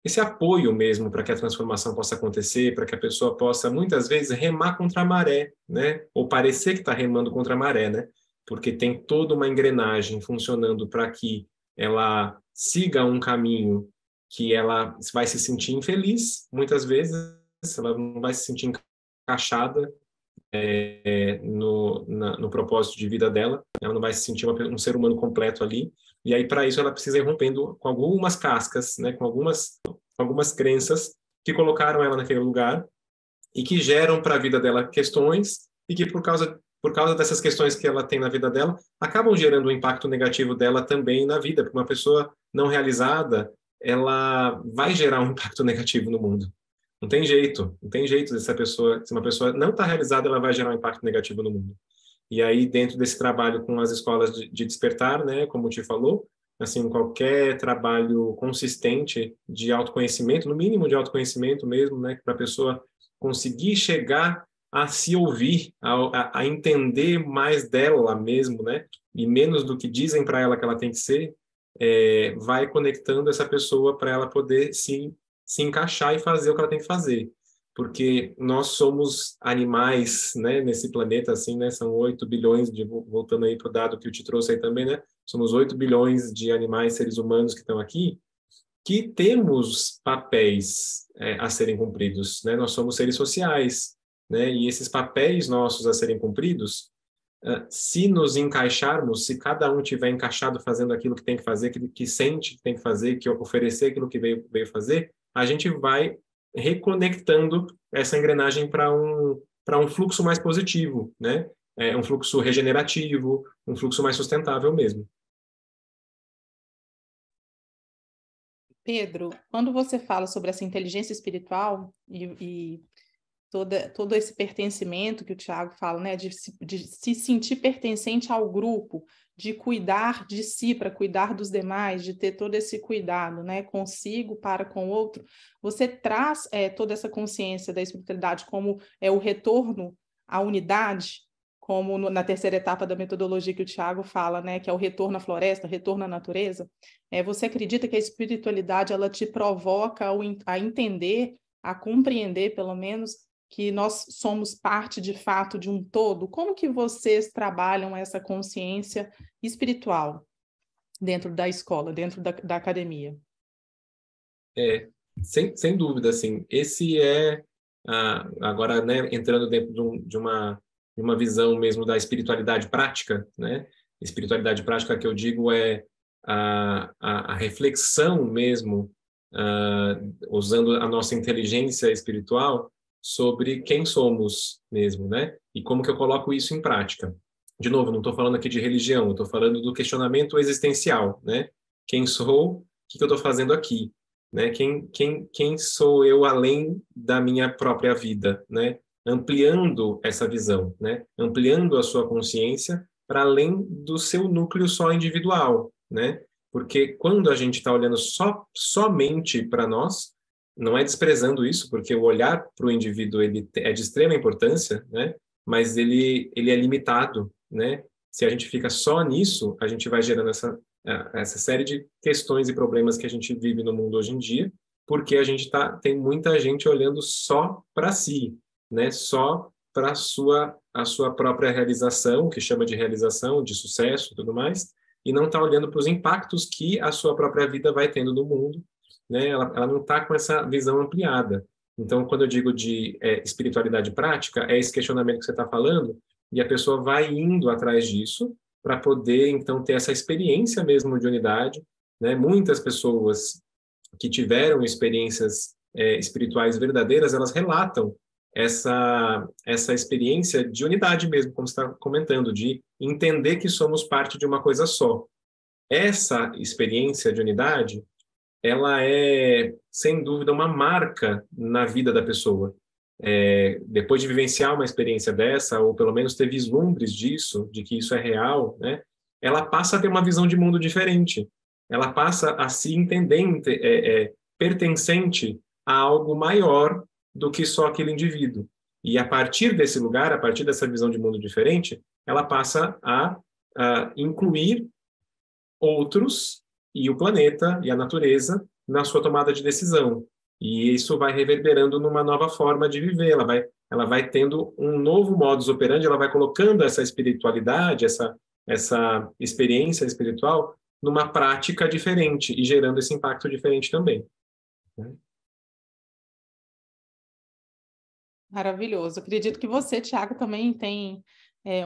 esse apoio mesmo para que a transformação possa acontecer, para que a pessoa possa, muitas vezes, remar contra a maré, né? Ou parecer que está remando contra a maré, né? Porque tem toda uma engrenagem funcionando para que ela siga um caminho que ela vai se sentir infeliz, muitas vezes, ela não vai se sentir encaixada no propósito de vida dela, ela não vai se sentir um ser humano completo ali, e aí para isso ela precisa ir rompendo com algumas cascas, né, com algumas crenças que colocaram ela naquele lugar e que geram para a vida dela questões e que por causa dessas questões que ela tem na vida dela, acabam gerando um impacto negativo dela também na vida, porque uma pessoa não realizada, ela vai gerar um impacto negativo no mundo. Não tem jeito se uma pessoa não está realizada, ela vai gerar um impacto negativo no mundo. E aí, dentro desse trabalho com as escolas de despertar, né, como o Ti falou, assim, qualquer trabalho consistente de autoconhecimento, no mínimo de autoconhecimento mesmo, né, para a pessoa conseguir chegar a se ouvir, a entender mais dela mesmo, né, e menos do que dizem para ela que ela tem que ser, vai conectando essa pessoa para ela poder se encaixar e fazer o que ela tem que fazer. Porque nós somos animais, né, nesse planeta, assim, né, são 8 bilhões, voltando aí para o dado que eu te trouxe aí também, né, somos 8 bilhões de animais, seres humanos que estão aqui, que temos papéis a serem cumpridos, né, nós somos seres sociais, né, e esses papéis nossos a serem cumpridos, se nos encaixarmos, se cada um tiver encaixado fazendo aquilo que tem que fazer, que sente que tem que fazer, que oferecer aquilo que veio fazer, a gente vai reconectando essa engrenagem para um fluxo mais positivo, né? Um fluxo regenerativo, um fluxo mais sustentável mesmo. Pedro, quando você fala sobre essa inteligência espiritual e todo esse pertencimento que o Tiago fala, né, de se sentir pertencente ao grupo, de cuidar de si para cuidar dos demais, de ter todo esse cuidado, né, consigo para com o outro, você traz toda essa consciência da espiritualidade como o retorno à unidade, como na terceira etapa da metodologia que o Tiago fala, né, que é o retorno à floresta, retorno à natureza. Você acredita que a espiritualidade ela te provoca a entender, a compreender, pelo menos, que nós somos parte, de fato, de um todo? Como que vocês trabalham essa consciência espiritual dentro da escola, dentro da academia? Sem dúvida, assim, esse agora, né, entrando dentro de uma visão mesmo da espiritualidade prática, né? Espiritualidade prática que eu digo é a reflexão mesmo, usando a nossa inteligência espiritual, sobre quem somos mesmo, né? E como que eu coloco isso em prática. De novo, não estou falando aqui de religião, estou falando do questionamento existencial, né? Quem sou? O que eu estou fazendo aqui? Né? Quem sou eu além da minha própria vida, né? Ampliando essa visão, né? Ampliando a sua consciência para além do seu núcleo só individual, né? Porque quando a gente está olhando somente para nós, não é desprezando isso, porque o olhar para o indivíduo ele é de extrema importância, né? Mas ele é limitado, né? Se a gente fica só nisso, a gente vai gerando essa série de questões e problemas que a gente vive no mundo hoje em dia, porque tem muita gente olhando só para si, né? Só para a sua própria realização, que chama de realização, de sucesso e tudo mais, e não está olhando para os impactos que a sua própria vida vai tendo no mundo, né? Ela não está com essa visão ampliada. Então, quando eu digo de espiritualidade prática, é esse questionamento que você está falando, e a pessoa vai indo atrás disso para poder, então, ter essa experiência mesmo de unidade, né? Muitas pessoas que tiveram experiências espirituais verdadeiras, elas relatam essa experiência de unidade mesmo, como você está comentando, de entender que somos parte de uma coisa só. Essa experiência de unidade, ela é, sem dúvida, uma marca na vida da pessoa. depois de vivenciar uma experiência dessa, ou pelo menos ter vislumbres disso, de que isso é real, né, ela passa a ter uma visão de mundo diferente. Ela passa a se entender pertencente a algo maior do que só aquele indivíduo. E a partir desse lugar, a partir dessa visão de mundo diferente, ela passa a incluir outros e o planeta e a natureza na sua tomada de decisão. E isso vai reverberando numa nova forma de viver, ela vai tendo um novo modus operandi, ela vai colocando essa espiritualidade, essa experiência espiritual numa prática diferente e gerando esse impacto diferente também. Maravilhoso. Acredito que você, Thiago, também tem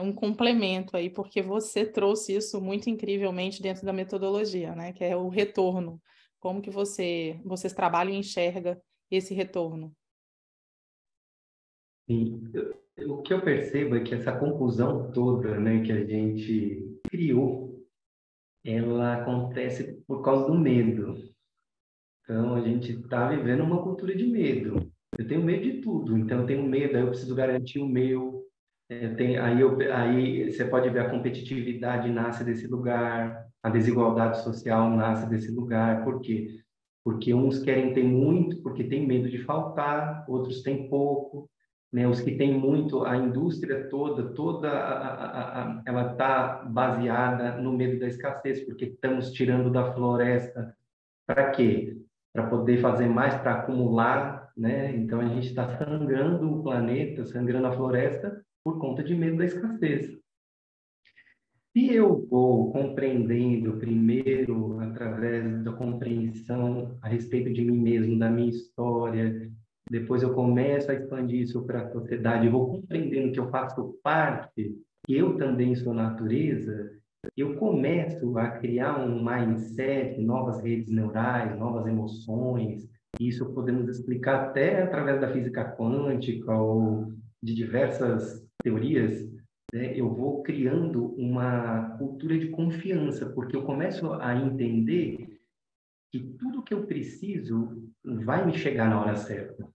um complemento aí, porque você trouxe isso muito incrivelmente dentro da metodologia, né? Que é o retorno. Como que vocês trabalham e enxergam esse retorno? Sim. O que eu percebo é que essa confusão toda, né, que a gente criou, ela acontece por causa do medo. Então, a gente está vivendo uma cultura de medo. Eu tenho medo de tudo, então eu tenho medo, aí eu preciso garantir o meu. Aí você pode ver a competitividade nasce desse lugar, a desigualdade social nasce desse lugar. Por quê? Porque uns querem ter muito, porque tem medo de faltar, outros têm pouco, né? Os que têm muito, a indústria toda ela está baseada no medo da escassez, porque estamos tirando da floresta. Para quê? Para poder fazer mais, para acumular, né? Então a gente está sangrando o planeta, sangrando a floresta por conta de medo da escassez. Se eu vou compreendendo primeiro, através da compreensão a respeito de mim mesmo, da minha história, depois eu começo a expandir isso para a sociedade, eu vou compreendendo que eu faço parte, que eu também sou natureza, eu começo a criar um mindset, novas redes neurais, novas emoções. Isso podemos explicar até através da física quântica ou de diversas teorias, né? Eu vou criando uma cultura de confiança, porque eu começo a entender que tudo que eu preciso vai me chegar na hora certa.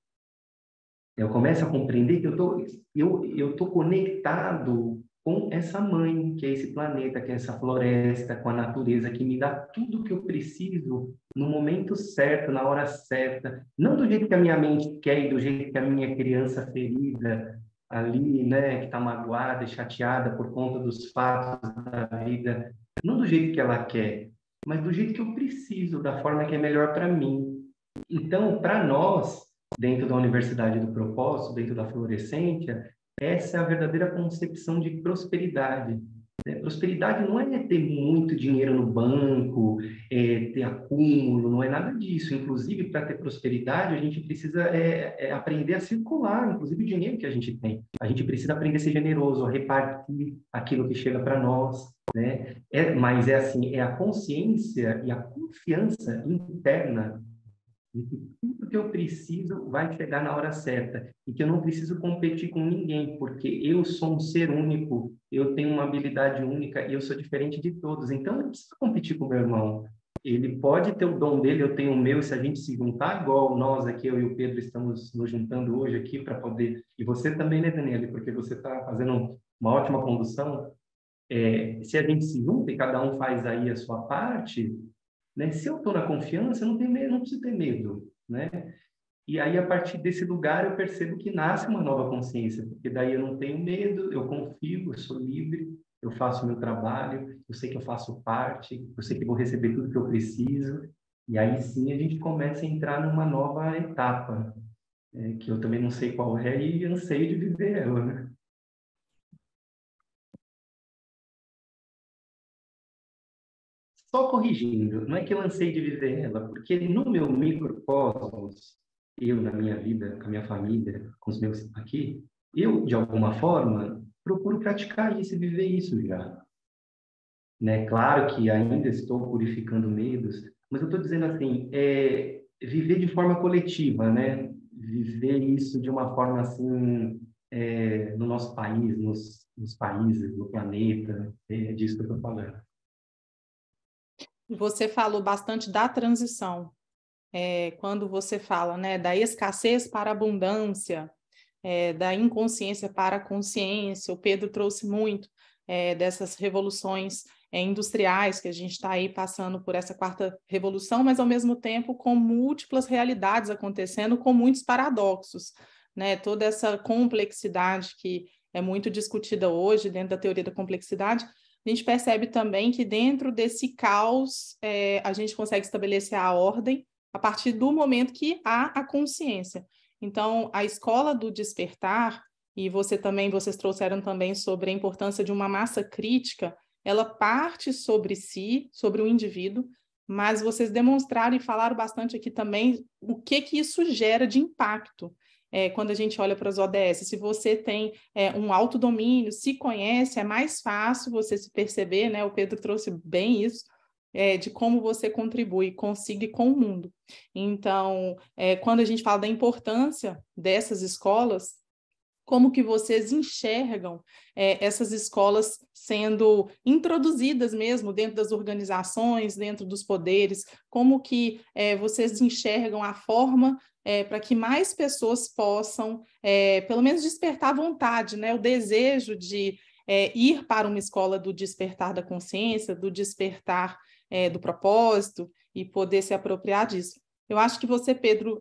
Eu começo a compreender que eu tô conectado com essa mãe, que é esse planeta, que é essa floresta, com a natureza, que me dá tudo que eu preciso no momento certo, na hora certa. Não do jeito que a minha mente quer e do jeito que a minha criança ferida ali, né, que está magoada e chateada por conta dos fatos da vida, não do jeito que ela quer, mas do jeito que eu preciso, da forma que é melhor para mim. Então, para nós, dentro da Universidade do Propósito, dentro da Florescência, essa é a verdadeira concepção de prosperidade. Prosperidade não é ter muito dinheiro no banco, ter acúmulo, não é nada disso. Inclusive, para ter prosperidade, a gente precisa aprender a circular, inclusive o dinheiro que a gente tem. A gente precisa aprender a ser generoso, a repartir aquilo que chega para nós, né? Mas é assim, é a consciência e a confiança interna de que tudo que eu preciso vai chegar na hora certa e que eu não preciso competir com ninguém, porque eu sou um ser único, eu tenho uma habilidade única e eu sou diferente de todos. Então, eu não preciso competir com o meu irmão. Ele pode ter o dom dele, eu tenho o meu, e se a gente se juntar, igual nós aqui, eu e o Pedro estamos nos juntando hoje aqui para poder... E você também, né, Daniele? Porque você está fazendo uma ótima condução. Se a gente se junta e cada um faz aí a sua parte, né? Se eu estou na confiança, eu não tenho medo, não preciso ter medo, né? E aí, a partir desse lugar, eu percebo que nasce uma nova consciência, porque daí eu não tenho medo, eu confio, eu sou livre, eu faço o meu trabalho, eu sei que eu faço parte, eu sei que vou receber tudo que eu preciso, e aí sim a gente começa a entrar numa nova etapa, que eu também não sei qual é e anseio de viver ela, né? Só corrigindo, não é que eu ansei de viver ela, porque no meu microcosmos, eu na minha vida, com a minha família, com os meus aqui, eu, de alguma forma, procuro praticar isso e viver isso já. Né? Claro que ainda estou purificando medos, mas eu estou dizendo assim, viver de forma coletiva, né? Viver isso de uma forma assim, no nosso país, nos países, no planeta, é disso que eu estou falando. Você falou bastante da transição, quando você fala, né, da escassez para a abundância, da inconsciência para a consciência. O Pedro trouxe muito dessas revoluções industriais, que a gente está aí passando por essa quarta revolução, mas ao mesmo tempo com múltiplas realidades acontecendo, com muitos paradoxos, né? Toda essa complexidade que é muito discutida hoje dentro da teoria da complexidade, a gente percebe também que dentro desse caos a gente consegue estabelecer a ordem a partir do momento que há a consciência. Então, a escola do despertar, e vocês trouxeram também sobre a importância de uma massa crítica, ela parte sobre si, sobre o indivíduo, mas vocês demonstraram e falaram bastante aqui também o que isso gera de impacto. Quando a gente olha para as ODS, se você tem um autodomínio, se conhece, é mais fácil você se perceber, né? O Pedro trouxe bem isso, de como você contribui consigo e com o mundo. Então, quando a gente fala da importância dessas escolas, como que vocês enxergam essas escolas sendo introduzidas mesmo dentro das organizações, dentro dos poderes? Como que vocês enxergam a forma para que mais pessoas possam, pelo menos, despertar a vontade, né? O desejo de ir para uma escola do despertar da consciência, do despertar do propósito e poder se apropriar disso? Eu acho que você, Pedro,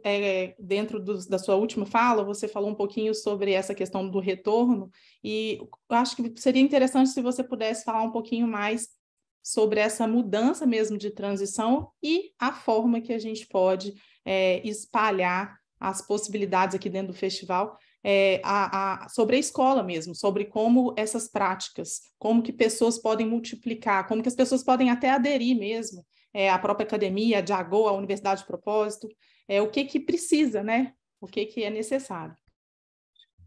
dentro da sua última fala, você falou um pouquinho sobre essa questão do retorno, e eu acho que seria interessante se você pudesse falar um pouquinho mais sobre essa mudança mesmo de transição e a forma que a gente pode espalhar as possibilidades aqui dentro do festival, sobre a escola mesmo, sobre como essas práticas, como que pessoas podem multiplicar, como que as pessoas podem até aderir mesmo, a própria academia, a Diago, a Universidade de Propósito, o que precisa, né? O que é necessário.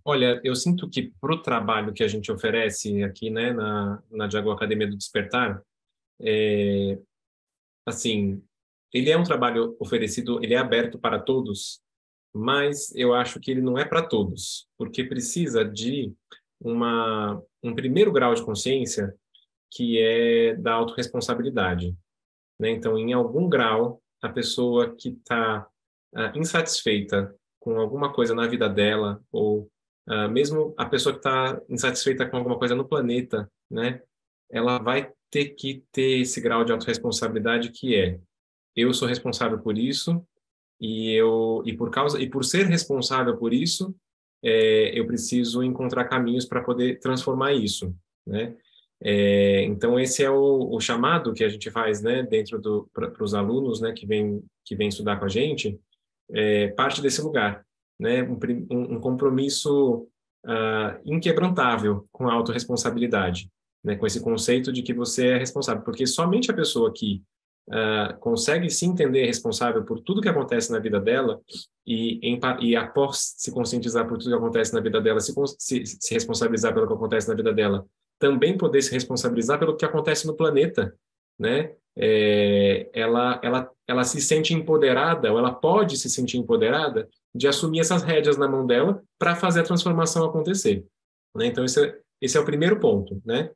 Olha, eu sinto que para o trabalho que a gente oferece aqui, né, na Diago Academia do Despertar, assim, ele é um trabalho oferecido, ele é aberto para todos, mas eu acho que ele não é para todos, porque precisa de um primeiro grau de consciência, que é da autorresponsabilidade, né? Então, em algum grau, a pessoa que está insatisfeita com alguma coisa na vida dela, ou mesmo a pessoa que está insatisfeita com alguma coisa no planeta, né? Ela vai ter que ter esse grau de autorresponsabilidade, que é: eu sou responsável por isso, e por ser responsável por isso, eu preciso encontrar caminhos para poder transformar isso, né? Então esse é o chamado que a gente faz, né, dentro para os alunos, né, que vem estudar com a gente, parte desse lugar, né? Um compromisso inquebrantável com a autorresponsabilidade, né? Com esse conceito de que você é responsável, porque somente a pessoa que consegue se entender responsável por tudo que acontece na vida dela e após se conscientizar por tudo que acontece na vida dela, se responsabilizar pelo que acontece na vida dela, também poder se responsabilizar pelo que acontece no planeta, né? Ela se sente empoderada, ou ela pode se sentir empoderada de assumir essas rédeas na mão dela para fazer a transformação acontecer, né? Então esse é o primeiro ponto, né?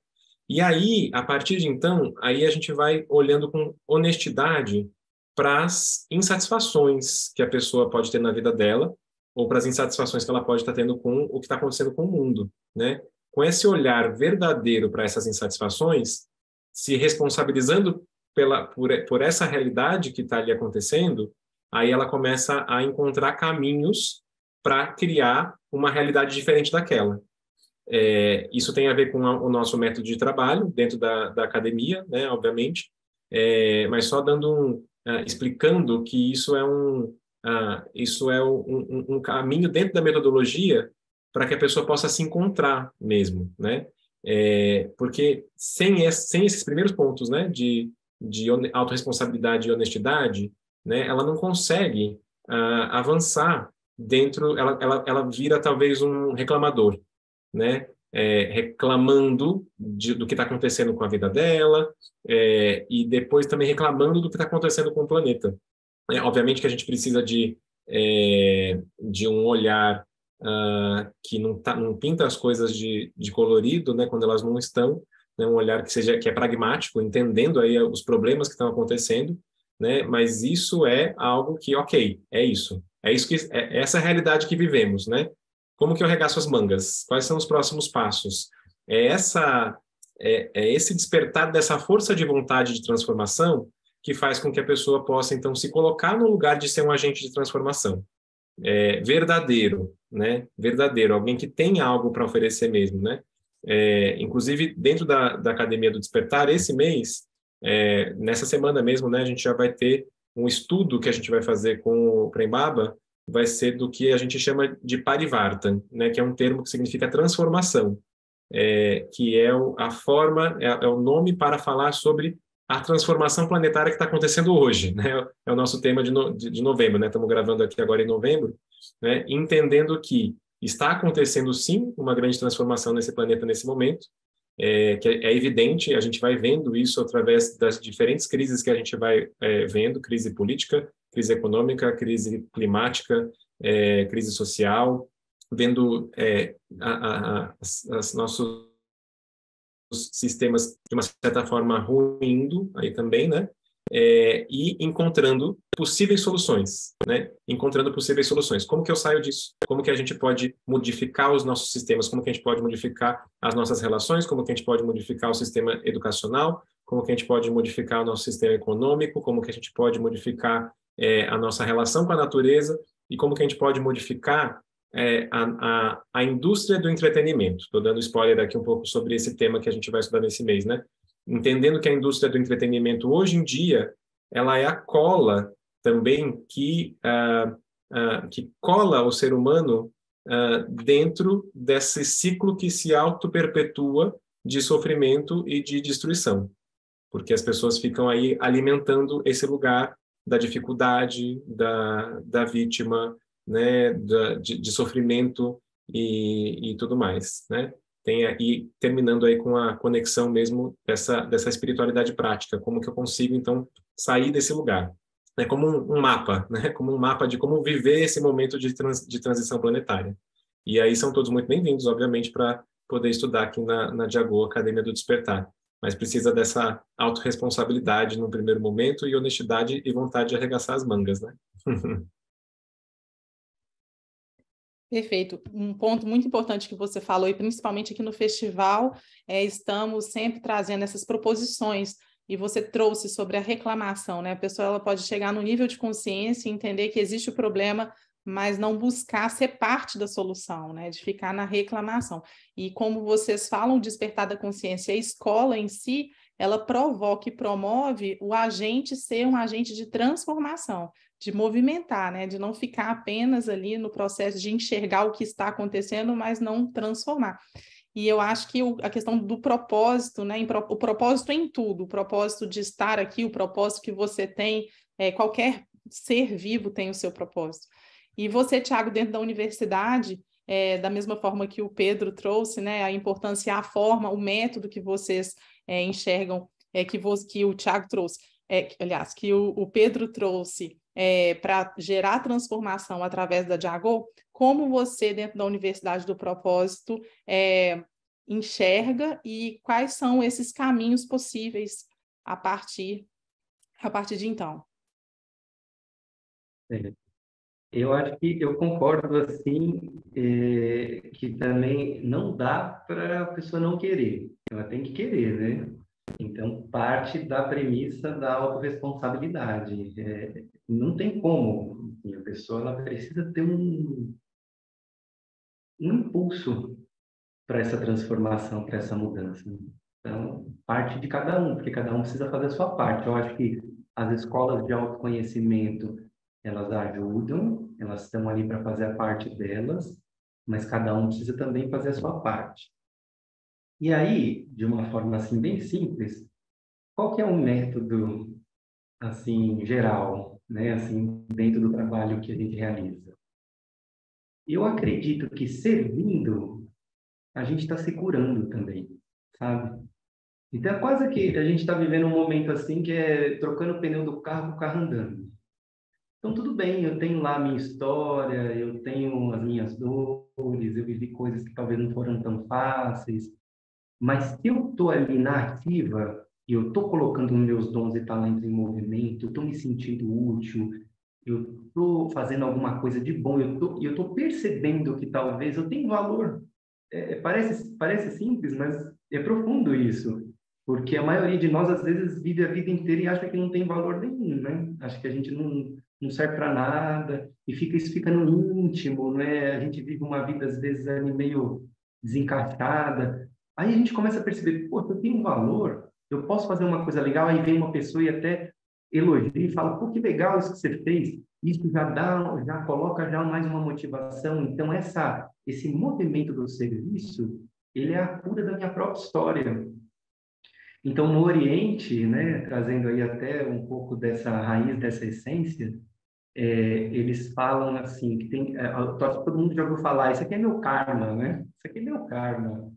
E aí, a partir de então, aí a gente vai olhando com honestidade para as insatisfações que a pessoa pode ter na vida dela, ou para as insatisfações que ela pode estar tendo com o que está acontecendo com o mundo, né? Com esse olhar verdadeiro para essas insatisfações, se responsabilizando por essa realidade que está ali acontecendo, aí ela começa a encontrar caminhos para criar uma realidade diferente daquela. Isso tem a ver com o nosso método de trabalho dentro da academia, né, obviamente, mas só explicando que isso é um caminho dentro da metodologia para que a pessoa possa se encontrar mesmo, né? Porque sem esses primeiros pontos, né, de autorresponsabilidade e honestidade, né, ela não consegue avançar dentro, ela vira talvez um reclamador, né? Reclamando do que está acontecendo com a vida dela, e depois também reclamando do que está acontecendo com o planeta. Obviamente que a gente precisa de um olhar que não pinta as coisas de colorido, né, quando elas não estão, né, um olhar que é pragmático, entendendo aí os problemas que estão acontecendo, né, mas isso é algo que, ok, é isso que essa é a realidade que vivemos, né? como que eu arregaço as mangas? Quais são os próximos passos? É esse despertar dessa força de vontade de transformação que faz com que a pessoa possa, então, se colocar no lugar de ser um agente de transformação. Verdadeiro, né? Verdadeiro, alguém que tem algo para oferecer mesmo, né? Inclusive, dentro da Academia do Despertar, esse mês, nessa semana mesmo, né, a gente já vai ter um estudo que a gente vai fazer com o Prem Baba, vai ser do que a gente chama de Parivartan, né, que é um termo que significa transformação, que é a forma, é o nome para falar sobre a transformação planetária que está acontecendo hoje, né? É o nosso tema de novembro, né? Estamos gravando aqui agora em novembro, né? Entendendo que está acontecendo, sim, uma grande transformação nesse planeta nesse momento, que é evidente, a gente vai vendo isso através das diferentes crises que a gente vai vendo, crise política, crise econômica, crise climática, crise social, vendo os nossos sistemas, de uma certa forma, ruindo aí também, né? E encontrando possíveis soluções, né? Encontrando possíveis soluções. Como que eu saio disso? Como que a gente pode modificar os nossos sistemas? Como que a gente pode modificar as nossas relações? Como que a gente pode modificar o sistema educacional? Como que a gente pode modificar o nosso sistema econômico? Como que a gente pode modificar a nossa relação com a natureza? E como que a gente pode modificar a indústria do entretenimento? Estou dando spoiler aqui um pouco sobre esse tema que a gente vai estudar nesse mês, né? Entendendo que a indústria do entretenimento, hoje em dia, ela é a cola também que cola o ser humano dentro desse ciclo que se auto-perpetua de sofrimento e de destruição. Porque as pessoas ficam aí alimentando esse lugar da dificuldade, da vítima, né, de sofrimento e tudo mais, né? E terminando aí com a conexão mesmo dessa espiritualidade prática, como que eu consigo, então, sair desse lugar. É como um mapa, né? Como um mapa de como viver esse momento de transição planetária. E aí são todos muito bem-vindos, obviamente, para poder estudar aqui na Diagô, Academia do Despertar. Mas precisa dessa autorresponsabilidade no primeiro momento e honestidade e vontade de arregaçar as mangas, né? Perfeito. Um ponto muito importante que você falou, e principalmente aqui no festival, estamos sempre trazendo essas proposições, e você trouxe sobre a reclamação, né? A pessoa ela pode chegar no nível de consciência e entender que existe o problema, mas não buscar ser parte da solução, né? De ficar na reclamação. E como vocês falam, despertar da consciência, a escola em si, ela provoca e promove o agente ser um agente de transformação, de movimentar, né? De não ficar apenas ali no processo de enxergar o que está acontecendo, mas não transformar. E eu acho que a questão do propósito, né? O propósito em tudo, o propósito de estar aqui, o propósito que você tem, qualquer ser vivo tem o seu propósito. E você, Thiago, dentro da universidade, da mesma forma que o Pedro trouxe, né? A importância, a forma, o método que vocês enxergam, que o Thiago trouxe, aliás, que o Pedro trouxe para gerar transformação através da Diagô, como você, dentro da Universidade do Propósito, enxerga e quais são esses caminhos possíveis a partir de então? Eu acho que eu concordo, assim, que também não dá para a pessoa não querer. Ela tem que querer, né? Então, parte da premissa da autorresponsabilidade. Não tem como. Assim, a pessoa ela precisa ter um impulso para essa transformação, para essa mudança. Então, parte de cada um, porque cada um precisa fazer a sua parte. Eu acho que as escolas de autoconhecimento, elas ajudam, elas estão ali para fazer a parte delas, mas cada um precisa também fazer a sua parte. E aí, de uma forma assim bem simples, qual que é o método assim geral, né, assim dentro do trabalho que a gente realiza? Eu acredito que servindo a gente está se curando também, sabe? Então é quase que a gente está vivendo um momento assim que é trocando o pneu do carro com o carro andando. Então tudo bem, eu tenho lá a minha história, eu tenho as minhas dores, eu vivi coisas que talvez não foram tão fáceis, mas se eu estou ali na ativa e eu estou colocando meus dons e talentos em movimento, eu estou me sentindo útil, eu estou fazendo alguma coisa de bom, eu estou percebendo que talvez eu tenha valor. Parece simples, mas é profundo isso. Porque a maioria de nós, às vezes, vive a vida inteira e acha que não tem valor nenhum, né? Acha que a gente não serve para nada, e isso fica no íntimo, né? A gente vive uma vida, às vezes, ali meio desencaixada. Aí a gente começa a perceber, pô, eu tenho um valor, eu posso fazer uma coisa legal, aí vem uma pessoa e até elogia e fala, pô, que legal isso que você fez. Isso já coloca já mais uma motivação. Então, esse movimento do serviço, ele é a cura da minha própria história. Então, no Oriente, né, trazendo aí até um pouco dessa raiz, dessa essência, eles falam assim, que tem, todo mundo já ouviu falar, isso aqui é meu karma, né? Isso aqui é meu karma.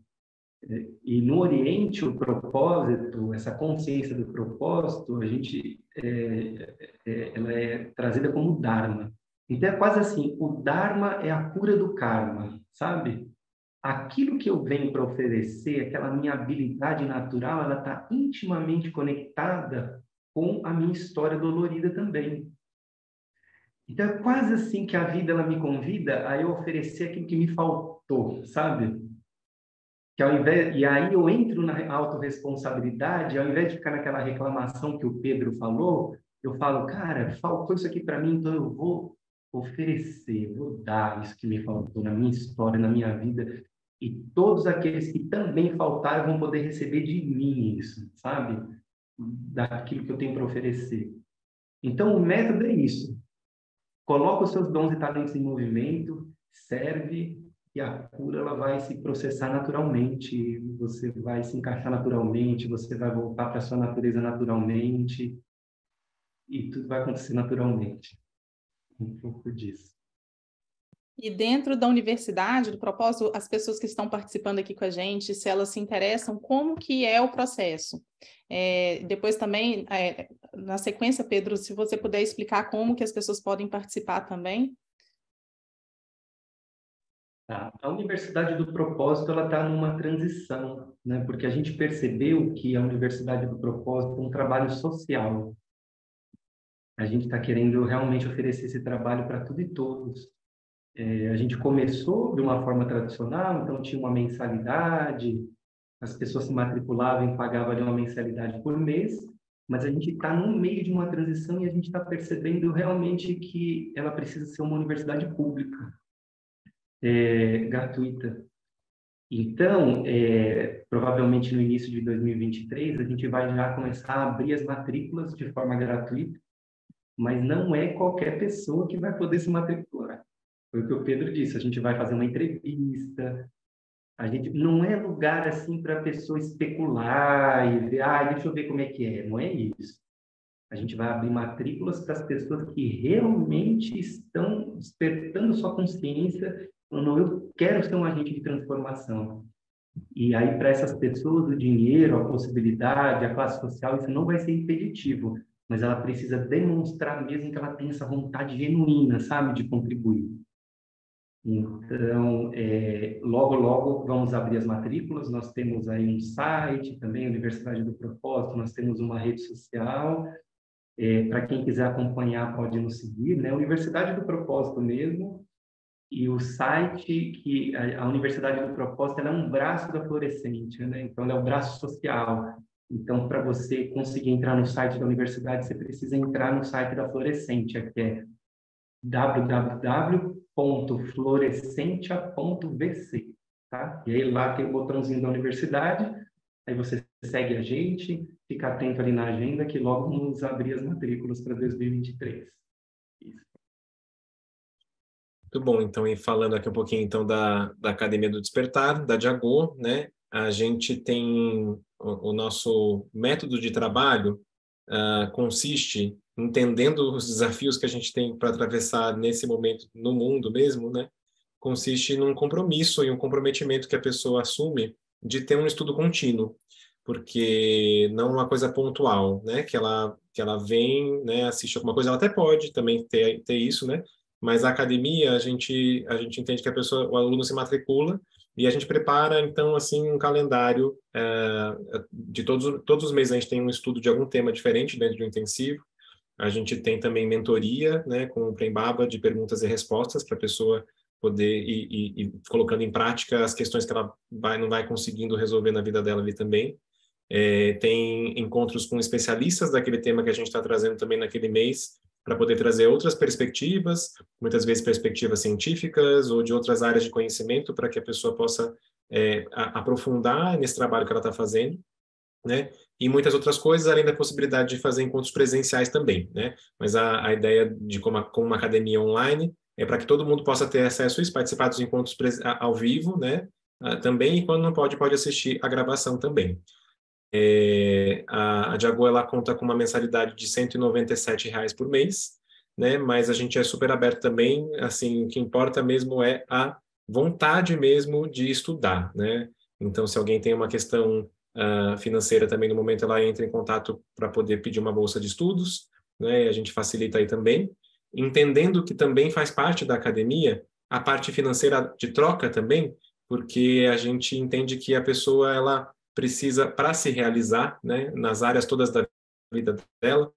E no Oriente, o propósito, essa consciência do propósito, ela é trazida como Dharma. Então, é quase assim, o Dharma é a cura do karma, sabe? Aquilo que eu venho para oferecer, aquela minha habilidade natural, ela está intimamente conectada com a minha história dolorida também. Então, é quase assim que a vida ela me convida a eu oferecer aquilo que me faltou, sabe? E aí eu entro na autorresponsabilidade, ao invés de ficar naquela reclamação que o Pedro falou, eu falo, cara, faltou isso aqui para mim, então eu vou oferecer, vou dar isso que me faltou na minha história, na minha vida, e todos aqueles que também faltaram vão poder receber de mim isso, sabe? Daquilo que eu tenho para oferecer. Então, o método é isso. Coloca os seus dons e talentos em movimento, serve, e a cura ela vai se processar naturalmente, você vai se encaixar naturalmente, você vai voltar para a sua natureza naturalmente, e tudo vai acontecer naturalmente. Um pouco disso. E dentro da universidade, do propósito, as pessoas que estão participando aqui com a gente, se elas se interessam, como que é o processo? Depois também, na sequência, Pedro, se você puder explicar como que as pessoas podem participar também. A Universidade do Propósito ela está numa transição, né? Porque a gente percebeu que a Universidade do Propósito é um trabalho social. A gente está querendo realmente oferecer esse trabalho para tudo e todos. A gente começou de uma forma tradicional, então tinha uma mensalidade, as pessoas se matriculavam e pagavam ali uma mensalidade por mês, mas a gente está no meio de uma transição e a gente está percebendo realmente que ela precisa ser uma universidade pública, gratuita. Então, provavelmente no início de 2023, a gente vai já começar a abrir as matrículas de forma gratuita, mas não é qualquer pessoa que vai poder se matricular. Foi o que o Pedro disse, a gente vai fazer uma entrevista, a gente não é lugar assim para a pessoa especular e ver, deixa eu ver como é que é, não é isso. A gente vai abrir matrículas para as pessoas que realmente estão despertando sua consciência, falando, eu quero ser um agente de transformação. E aí, para essas pessoas, o dinheiro, a possibilidade, a classe social, isso não vai ser impeditivo, mas ela precisa demonstrar mesmo que ela tem essa vontade genuína, sabe, de contribuir. Então, logo, logo vamos abrir as matrículas, nós temos aí um site também, Universidade do Propósito, nós temos uma rede social, para quem quiser acompanhar pode nos seguir, né? Universidade do Propósito mesmo, e o site, que a Universidade do Propósito ela é um braço da Florescente, né? Então, ela é o braço social. Então, para você conseguir entrar no site da universidade, você precisa entrar no site da Florescente, que é www.florescentia.vc, tá? E aí lá tem o botãozinho da universidade, aí você segue a gente, fica atento ali na agenda que logo vamos abrir as matrículas para 2023. Isso. Muito bom, então, e falando aqui um pouquinho então da Academia do Despertar, da Diagô, né? A gente tem o nosso método de trabalho consiste entendendo os desafios que a gente tem para atravessar nesse momento no mundo mesmo, né? Consiste num compromisso e um comprometimento que a pessoa assume de ter um estudo contínuo, porque não uma coisa pontual, né? Que ela vem, né? Assiste alguma coisa, ela até pode também ter isso, né? Mas a academia a gente entende que o aluno se matricula e a gente prepara então assim um calendário de todos os meses a gente tem um estudo de algum tema diferente dentro do intensivo. A gente tem também mentoria, né, com o Prembaba de perguntas e respostas para a pessoa poder ir colocando em prática as questões que ela não vai conseguindo resolver na vida dela ali também. Tem encontros com especialistas daquele tema que a gente está trazendo também naquele mês, para poder trazer outras perspectivas, muitas vezes perspectivas científicas ou de outras áreas de conhecimento, para que a pessoa possa aprofundar nesse trabalho que ela está fazendo, né? E muitas outras coisas, além da possibilidade de fazer encontros presenciais também, né? Mas a ideia de como uma academia online é para que todo mundo possa ter acesso a isso, participar dos encontros ao vivo, né? Também, e quando não pode assistir a gravação também. A Diago, ela conta com uma mensalidade de R$ 197 por mês, né? Mas a gente é super aberto também, assim, o que importa mesmo é a vontade mesmo de estudar, né? Então, se alguém tem uma questão financeira também, no momento ela entra em contato para poder pedir uma bolsa de estudos, né? E a gente facilita aí também, entendendo que também faz parte da academia a parte financeira de troca também, porque a gente entende que a pessoa, ela precisa, para se realizar, né, nas áreas todas da vida dela,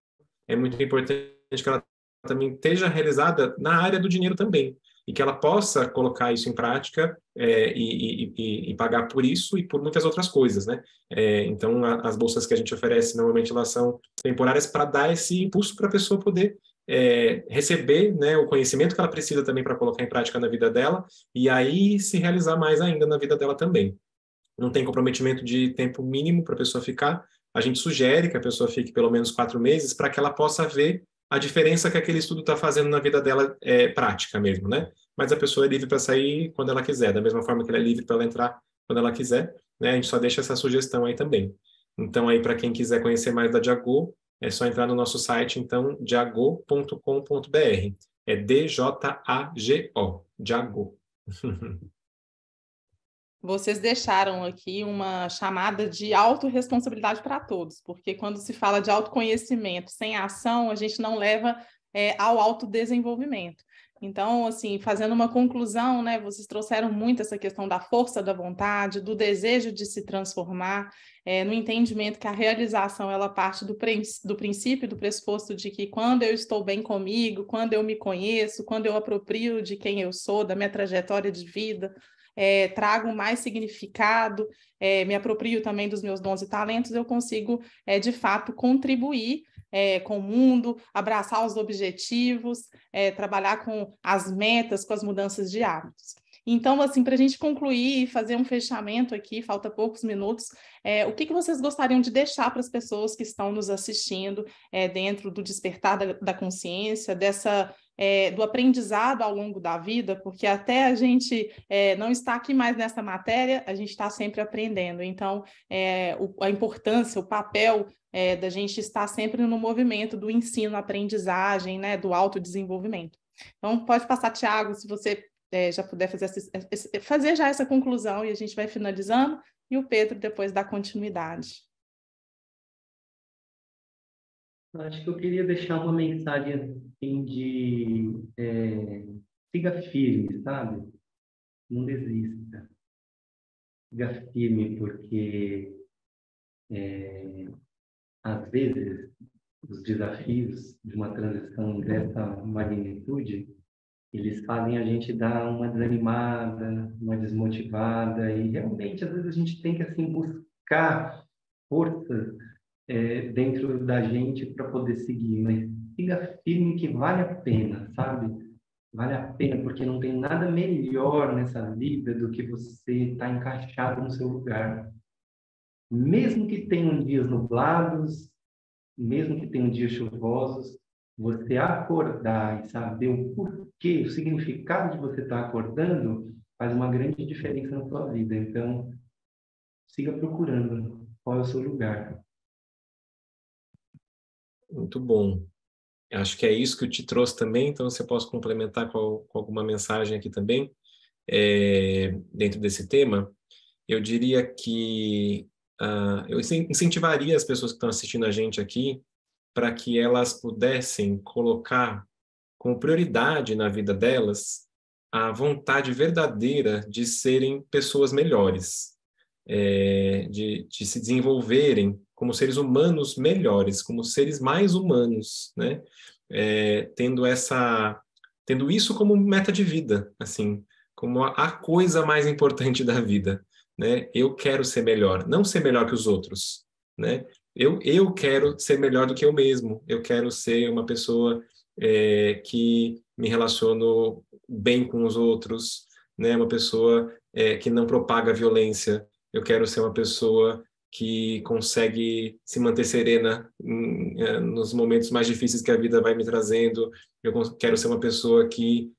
é muito importante que ela também esteja realizada na área do dinheiro também, e que ela possa colocar isso em prática e pagar por isso e por muitas outras coisas, né? Então, as bolsas que a gente oferece, normalmente, elas são temporárias para dar esse impulso para a pessoa poder receber, né, o conhecimento que ela precisa também para colocar em prática na vida dela, e aí se realizar mais ainda na vida dela também. Não tem comprometimento de tempo mínimo para a pessoa ficar. A gente sugere que a pessoa fique pelo menos 4 meses para que ela possa ver a diferença que aquele estudo está fazendo na vida dela, prática mesmo, né? Mas a pessoa é livre para sair quando ela quiser, da mesma forma que ela é livre para ela entrar quando ela quiser, né? A gente só deixa essa sugestão aí também. Então, aí, para quem quiser conhecer mais da Diago, é só entrar no nosso site, então, diago.com.br. É D-J-A-G-O, Diago. Vocês deixaram aqui uma chamada de autorresponsabilidade para todos, porque quando se fala de autoconhecimento sem ação, a gente não leva ao autodesenvolvimento. Então, assim, fazendo uma conclusão, né, vocês trouxeram muito essa questão da força da vontade, do desejo de se transformar, no entendimento que a realização ela parte do princípio, do pressuposto de que quando eu estou bem comigo, quando eu me conheço, quando eu aproprio de quem eu sou, da minha trajetória de vida, trago mais significado, me aproprio também dos meus dons e talentos, eu consigo, de fato, contribuir com o mundo, abraçar os objetivos, trabalhar com as metas, com as mudanças de hábitos. Então, assim, para a gente concluir e fazer um fechamento aqui, falta poucos minutos, o que vocês gostariam de deixar para as pessoas que estão nos assistindo dentro do despertar da consciência, do aprendizado ao longo da vida, porque até a gente não está aqui mais nessa matéria, a gente está sempre aprendendo. Então, a importância, o papel da gente estar sempre no movimento do ensino, aprendizagem, né, do autodesenvolvimento. Então, pode passar, Thiago, se você já puder fazer já essa conclusão e a gente vai finalizando, e o Pedro depois dá continuidade. Acho que eu queria deixar uma mensagem assim de siga firme, sabe? Não desista. Siga firme, porque às vezes os desafios de uma transição dessa magnitude, eles fazem a gente dar uma desanimada, uma desmotivada, e realmente às vezes a gente tem que assim buscar forças dentro da gente para poder seguir, mas siga firme que vale a pena, sabe? Vale a pena, porque não tem nada melhor nessa vida do que você estar encaixado no seu lugar. Mesmo que tenham dias nublados, mesmo que tenham dias chuvosos, você acordar e saber o porquê, o significado de você estar acordando, faz uma grande diferença na sua vida. Então, siga procurando qual é o seu lugar. Muito bom. Acho que é isso que eu te trouxe também, então você pode complementar com alguma mensagem aqui também, dentro desse tema. Eu diria que eu incentivaria as pessoas que estão assistindo a gente aqui para que elas pudessem colocar com prioridade na vida delas a vontade verdadeira de serem pessoas melhores, de se desenvolverem como seres humanos melhores, como seres mais humanos, né? Tendo isso como meta de vida, assim, como a coisa mais importante da vida, né? Eu quero ser melhor, não ser melhor que os outros, né? Eu quero ser melhor do que eu mesmo. Eu quero ser uma pessoa que me relaciono bem com os outros, né? Uma pessoa que não propaga violência. Eu quero ser uma pessoa que consegue se manter serena nos momentos mais difíceis que a vida vai me trazendo. Eu quero ser uma pessoa que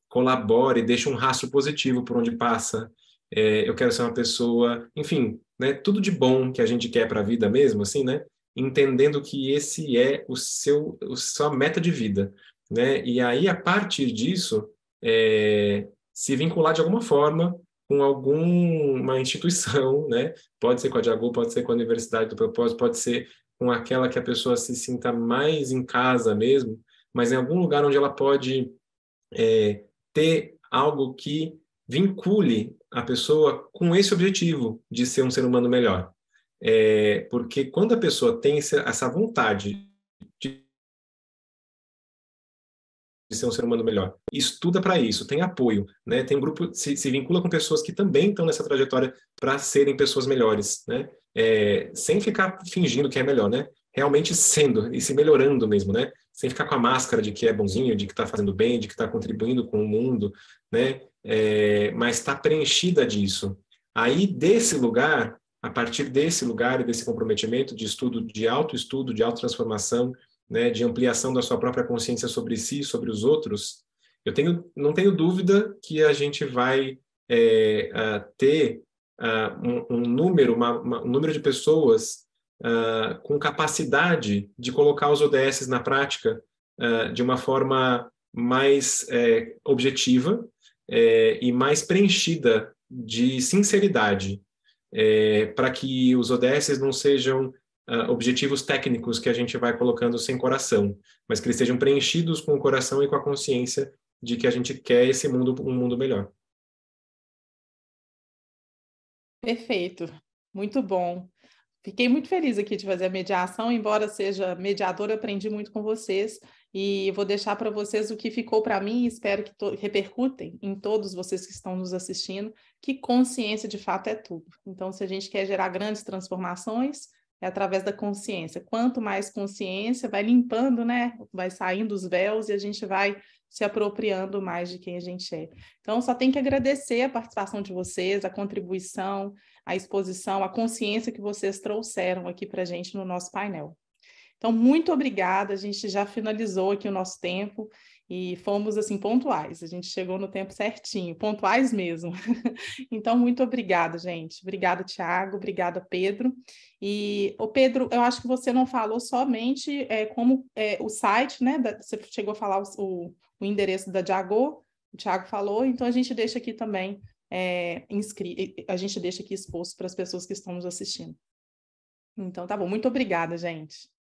colabore, deixe um rastro positivo por onde passa. Eu quero ser uma pessoa, enfim, né, tudo de bom que a gente quer para a vida mesmo, assim, né? Entendendo que esse é a sua meta de vida, né? E aí, a partir disso, se vincular de alguma forma com alguma instituição, né? Pode ser com a Diago, pode ser com a Universidade do Propósito, pode ser com aquela que a pessoa se sinta mais em casa mesmo, mas em algum lugar onde ela pode ter algo que vincule a pessoa com esse objetivo de ser um ser humano melhor. Porque quando a pessoa tem essa vontade de ser um ser humano melhor, estuda para isso, tem apoio, né? Tem um grupo, se vincula com pessoas que também estão nessa trajetória para serem pessoas melhores, né? Sem ficar fingindo que é melhor, né? Realmente sendo e se melhorando mesmo, né? Sem ficar com a máscara de que é bonzinho, de que está fazendo bem, de que está contribuindo com o mundo, né? Mas está preenchida disso. Aí, desse lugar, a partir desse lugar e desse comprometimento de estudo, de autoestudo, de autotransformação, né, de ampliação da sua própria consciência sobre si e sobre os outros, não tenho dúvida que a gente vai ter um número de pessoas com capacidade de colocar os ODS na prática de uma forma mais objetiva e mais preenchida de sinceridade, para que os ODS não sejam objetivos técnicos que a gente vai colocando sem coração, mas que eles sejam preenchidos com o coração e com a consciência de que a gente quer esse mundo, um mundo melhor. Perfeito, muito bom. Fiquei muito feliz aqui de fazer a mediação, embora seja mediadora, eu aprendi muito com vocês e vou deixar para vocês o que ficou para mim e espero que repercutem em todos vocês que estão nos assistindo, que consciência de fato é tudo. Então, se a gente quer gerar grandes transformações, é através da consciência. Quanto mais consciência, vai limpando, né? Vai saindo os véus e a gente vai se apropriando mais de quem a gente é. Então, só tenho que agradecer a participação de vocês, a contribuição, a exposição, a consciência que vocês trouxeram aqui para a gente no nosso painel. Então, muito obrigada, a gente já finalizou aqui o nosso tempo e fomos, assim, pontuais, a gente chegou no tempo certinho, pontuais mesmo. Então, muito obrigada, gente. Obrigada, Tiago, obrigada, Pedro. E, Pedro, eu acho que você não falou somente como o site, né? Você chegou a falar o endereço da Diago, o Tiago falou, então a gente deixa aqui também a gente deixa aqui exposto para as pessoas que estão nos assistindo. Então, tá bom. Muito obrigada, gente.